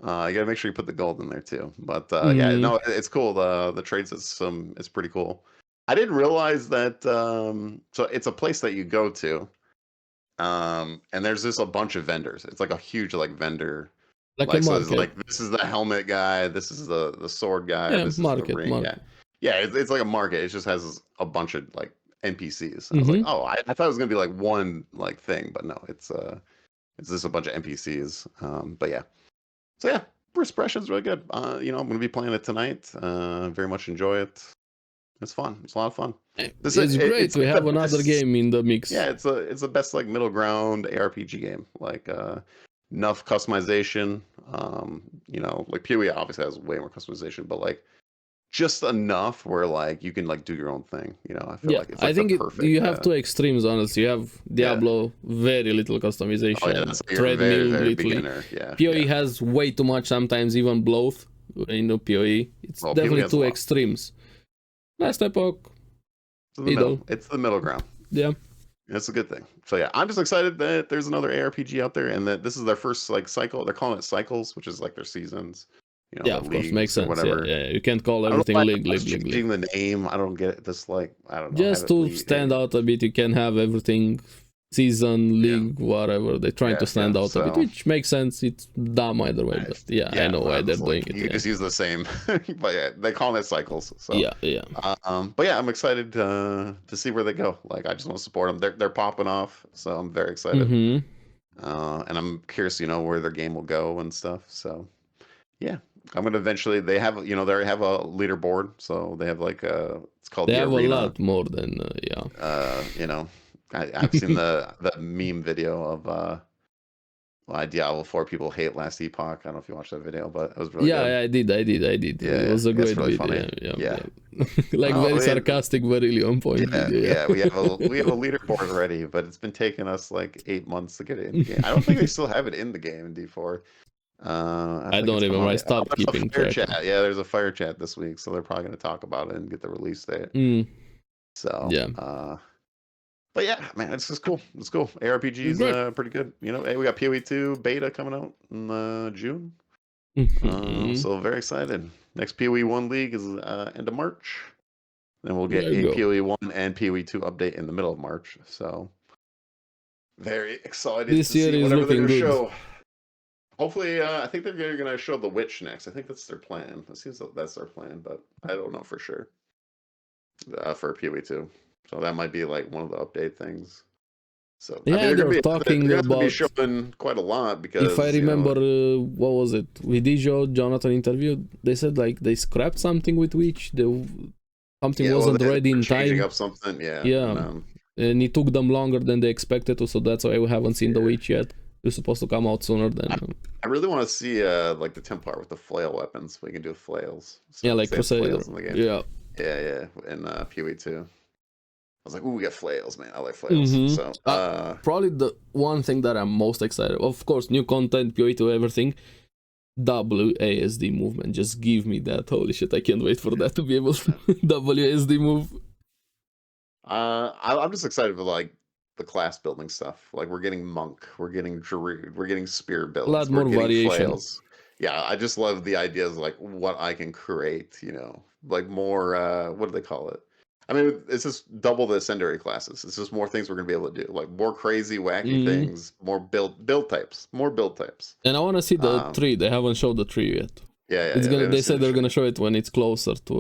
you gotta make sure you put the gold in there too. But yeah, no, it's cool. The trade system is pretty cool. I didn't realize that. So it's a place that you go to, and there's just a bunch of vendors. It's like a huge like vendor. Like a So it's market. like this is the helmet guy, this is the sword guy, Yeah, this is the ring guy. Yeah, it's like a market. It just has a bunch of like NPCs. I was like, oh, I thought it was gonna be like one like thing, but no, it's just a bunch of NPCs. But yeah, so yeah, first impressions really good. I'm gonna be playing it tonight. Very much enjoy it. It's fun. It's a lot of fun. It's great. We have another game in the mix. Yeah, it's the best like middle ground ARPG game. Like enough customization. Like PoE obviously has way more customization, but like just enough where like you can like do your own thing. I feel like it's like perfect. You have two extremes, honestly. You have Diablo, very little customization. Treadmill, very beginner. Yeah. PoE has way too much, sometimes even both. PoE. It's definitely two extremes. Last Epoch. It's the middle ground. Yeah. That's a good thing. So yeah, I'm just excited that there's another ARPG out there, and that this is their first like cycle. They're calling it cycles, which is like their seasons. Yeah, of course, makes sense. Whatever. Yeah, you can't call everything league. Changing the name, I don't get it. Just like I don't know. Just to stand out a bit, you can have everything season, league, whatever. They're trying to stand out a bit, which makes sense. It's dumb either way, but I know why they're doing it. You just use the same, but yeah, they call it cycles. So yeah. But yeah, I'm excited to see where they go. Like, I just want to support them. They're popping off, so I'm very excited. And I'm curious, where their game will go and stuff. So yeah, I'm gonna eventually. They have a leaderboard, so they have like it's called. They have arena. A lot more than I've seen the meme video of Diablo 4 people hate Last Epoch. I don't know if you watched that video, but it was really good. I did. Yeah, it was a great really video. Funny. Yeah. Like very sarcastic, but really on point. Yeah, we have a leaderboard already, but it's been taking us like 8 months to get it in the game. I don't think they still have it in the game in D4. I don't even. I stopped keeping track. Chat. Yeah, there's a fire chat this week, so they're probably going to talk about it and get the release date. So yeah. But yeah, man, it's just cool. It's cool. ARPG's pretty good. Hey, we got PoE 2 beta coming out in June. So very excited. Next PoE 1 league is end of March. Then we'll get a PoE 1 and PoE 2 update in the middle of March. So very excited this to year see is whatever looking they're good. Show. Hopefully, I think they're going to show the Witch next. I think that's their plan. It seems like that's their plan, but I don't know for sure. For PoE 2. So that might be like one of the update things. So yeah, they're talking about be showing quite a lot because if I remember, what was it? With Dijo, Jonathan interviewed. They said like they scrapped something with Witch. Something wasn't ready in time. Changing up something, and it took them longer than they expected to. So that's why we haven't seen the Witch yet. It's supposed to come out sooner than. I really want to see like the Templar with the flail weapons. We can do flails. So like Crusader. Yeah, in PoE 2. I was like, ooh, we got flails, man. I like flails. So probably the one thing that I'm most excited, of course, new content, PoE 2, everything. WASD movement. Just give me that. Holy shit, I can't wait for that to be able to WASD move. I'm just excited for like the class building stuff. Like we're getting monk, we're getting druid, we're getting spear builds, a lot more variation. Flails. Yeah, I just love the ideas like what I can create. Like more. What do they call it? I mean, it's just double the ascendary classes. It's just more things we're gonna be able to do, like more crazy, wacky things, more build types. And I want to see the tree. They haven't showed the tree yet. They said they're gonna show it when it's closer to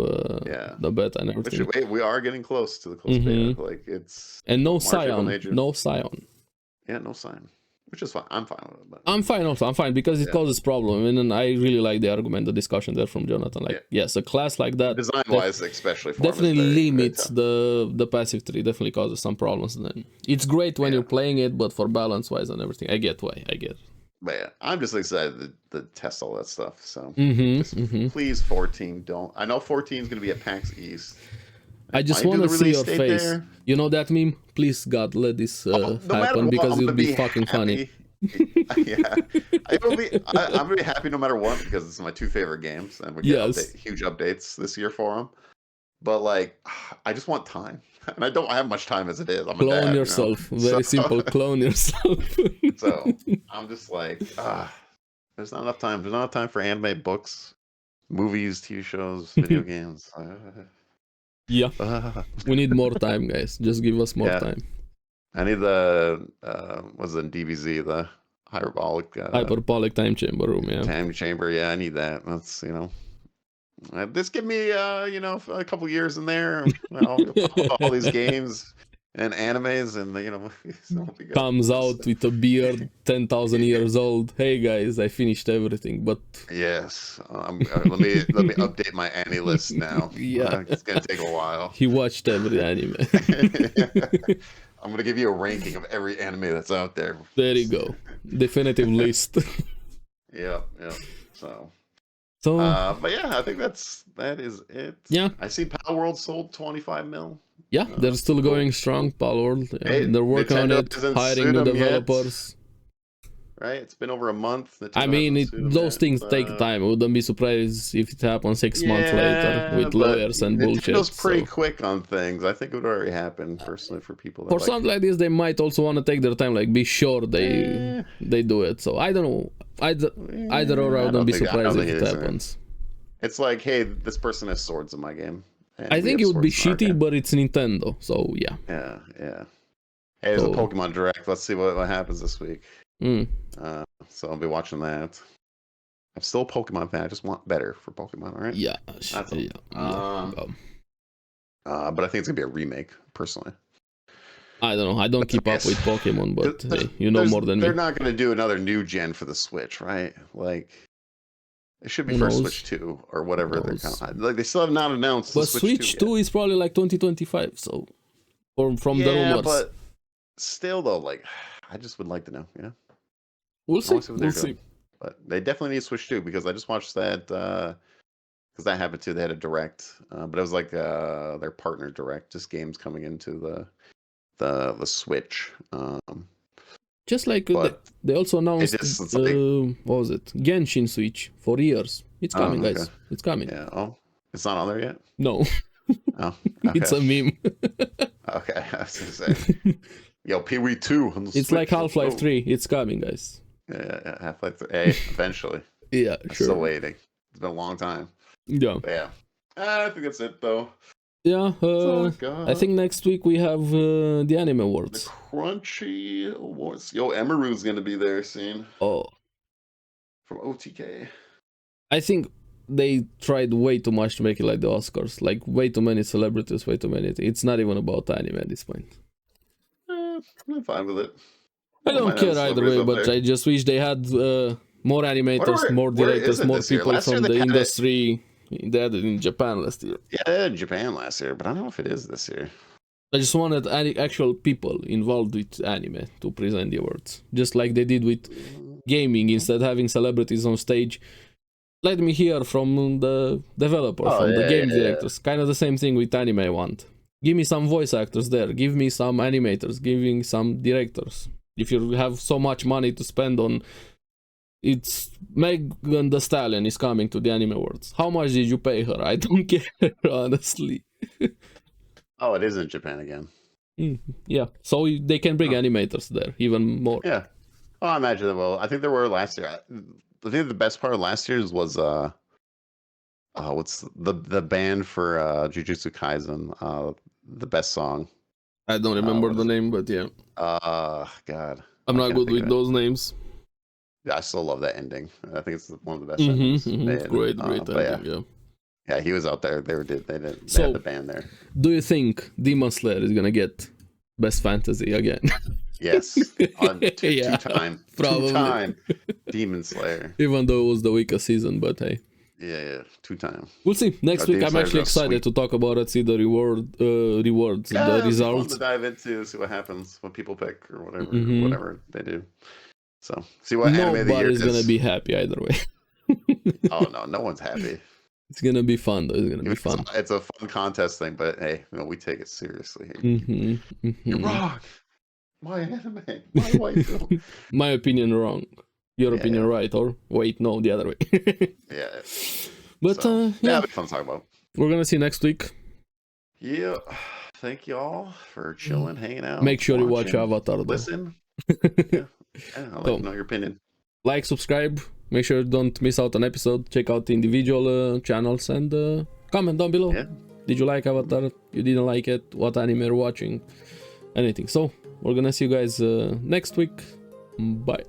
the beta and everything. We are getting close to the beta. Like it's no Scion. Yeah, no Scion. Which is fine. I'm fine with it. But... I'm fine also. I'm fine because it causes problem. And I really like the argument, the discussion there from Jonathan. Like, yes, a class like that, design-wise, especially, definitely limits the passive tree. Definitely causes some problems. Then it's great when you're playing it, but for balance-wise and everything, I get why. I get. But yeah, I'm just excited to test all that stuff. So please, 14, don't. I know 14 is going to be at PAX East. I just want to see your face. There. You know that meme? Please, God, let this happen because it'll be fucking funny. Yeah, I'm gonna be happy no matter what because it's my two favorite games, and we get huge updates this year for them. but like, I just want time, and I don't have much time as it is. I'm a Clone dad, yourself. you know? Very simple. Clone yourself. So I'm just like, there's not enough time. There's not enough time for anime, books, movies, TV shows, video games. Yeah. We need more time, guys. Just give us more time. I need the what's it, DBZ, the hyperbolic time chamber room. Yeah. Time chamber. Yeah, I need that. That's this give me a couple years in there. All these games and animes, and comes out with a beard, 10,000 years old. Hey guys, I finished everything. But yes, let me update my anime list now. Yeah, it's gonna take a while. He watched every anime. I'm gonna give you a ranking of every anime that's out there. There you go, definitive list. Yeah. So, but yeah, I think that is it. Yeah, I see Pal World sold 25 mil. Yeah, they're still going strong, Pal World. Yeah. Hey, they're working Nintendo on it, hiring new developers. Right, it's been over a month. Nintendo, I mean, those things take time. I wouldn't be surprised if it happens 6 months later with lawyers and bullshit. Nintendo's pretty quick on things. I think it would already happen personally for people. For something like this, they might also want to take their time, like be sure they do it. So I don't know. Either or, I wouldn't be surprised if it happens. It's like, hey, this person has swords in my game. I think it would be shitty, but it's Nintendo, so yeah. Yeah. Hey, there's a Pokemon Direct. Let's see what happens this week. So I'll be watching that. I'm still a Pokemon fan. I just want better for Pokemon, all right? Yeah. That's all. But I think it's gonna be a remake, personally. I don't know. I don't keep up with Pokemon, but hey, you know more than me. They're not gonna do another new gen for the Switch, right? Like, it should be for Switch 2 or whatever they're counting. Like, they still have not announced. But Switch 2 is probably like 2025. So, or from the rumors. But still, though, like, I just would like to know. We'll see. But they definitely need Switch 2 because I just watched that. Because that happened too. They had a direct, but it was like their partner direct, just games coming into the Switch. Just like they also announced, what was it? Genshin Switch for years. It's coming, guys. It's coming. Yeah. Oh, it's not on there yet? No. Oh, okay. It's a meme. Okay, I was gonna say. Yo, Pee-wee 2 on the It's Switch. Like Half-Life 3. It's coming, guys. Yeah, Half-Life 3. Hey, eventually. Yeah, I'm still waiting. It's been a long time. Yeah. But yeah. I think that's it, though. Yeah, I think next week we have the Anime Awards. The Crunchy Awards. Yo, Emeru's gonna be there soon. Oh. From OTK. I think they tried way too much to make it like the Oscars. Like, way too many celebrities, way too many. It's not even about anime at this point. I'm fine with it. I don't care either way, but I just wish they had more animators, more directors, more people from the industry. They had it in Japan last year. Yeah, they had it in Japan last year, but I don't know if it is this year. I just wanted actual people involved with anime to present the awards. Just like they did with gaming, instead of having celebrities on stage. Let me hear from the developer, from the game directors. Kind of the same thing with anime I want. Give me some voice actors there. Give me some animators. Give me some directors. If you have so much money to spend on... It's Megan Thee Stallion is coming to the Anime Awards. How much did you pay her? I don't care, honestly. Oh, it is in Japan again. Yeah, so they can bring animators there, even more. Yeah. Oh, I imagine they will. I think there were last year. I think the best part of last year's was what's the band for Jujutsu Kaisen, the best song. I don't remember the name, but yeah. God. I'm not good with those names. Yeah, I still love that ending. I think it's one of the best endings. Great ending, yeah. Yeah, he was out there. They had the band there. Do you think Demon Slayer is gonna get Best Fantasy again? Yes. Two-time Demon Slayer. Even though it was the weakest season, but hey. Yeah, 2-time. We'll see. Next week, I'm actually excited to talk about it, see the rewards, the results. To dive into, see what happens, what people pick, or whatever they do. So, see what anime of the year nobody's gonna be happy either way. Oh no one's happy. It's gonna be fun though. It's gonna be fun. It's a fun contest thing, but hey, we take it seriously. You're wrong. My anime, my white film. My opinion wrong. Your opinion right, or wait, no, the other way. Yeah. But it'll be fun to talk about. We're gonna see next week. Yeah. Thank you all for chilling, hanging out. Make sure you watch watching, Avatar though. Listen. Yeah. I'd like to know your opinion. Like, subscribe, make sure you don't miss out an episode, check out the individual channels, and comment down below. Yeah. Did you like Avatar? You didn't like it? What anime you're watching? Anything. So, we're gonna see you guys next week. Bye.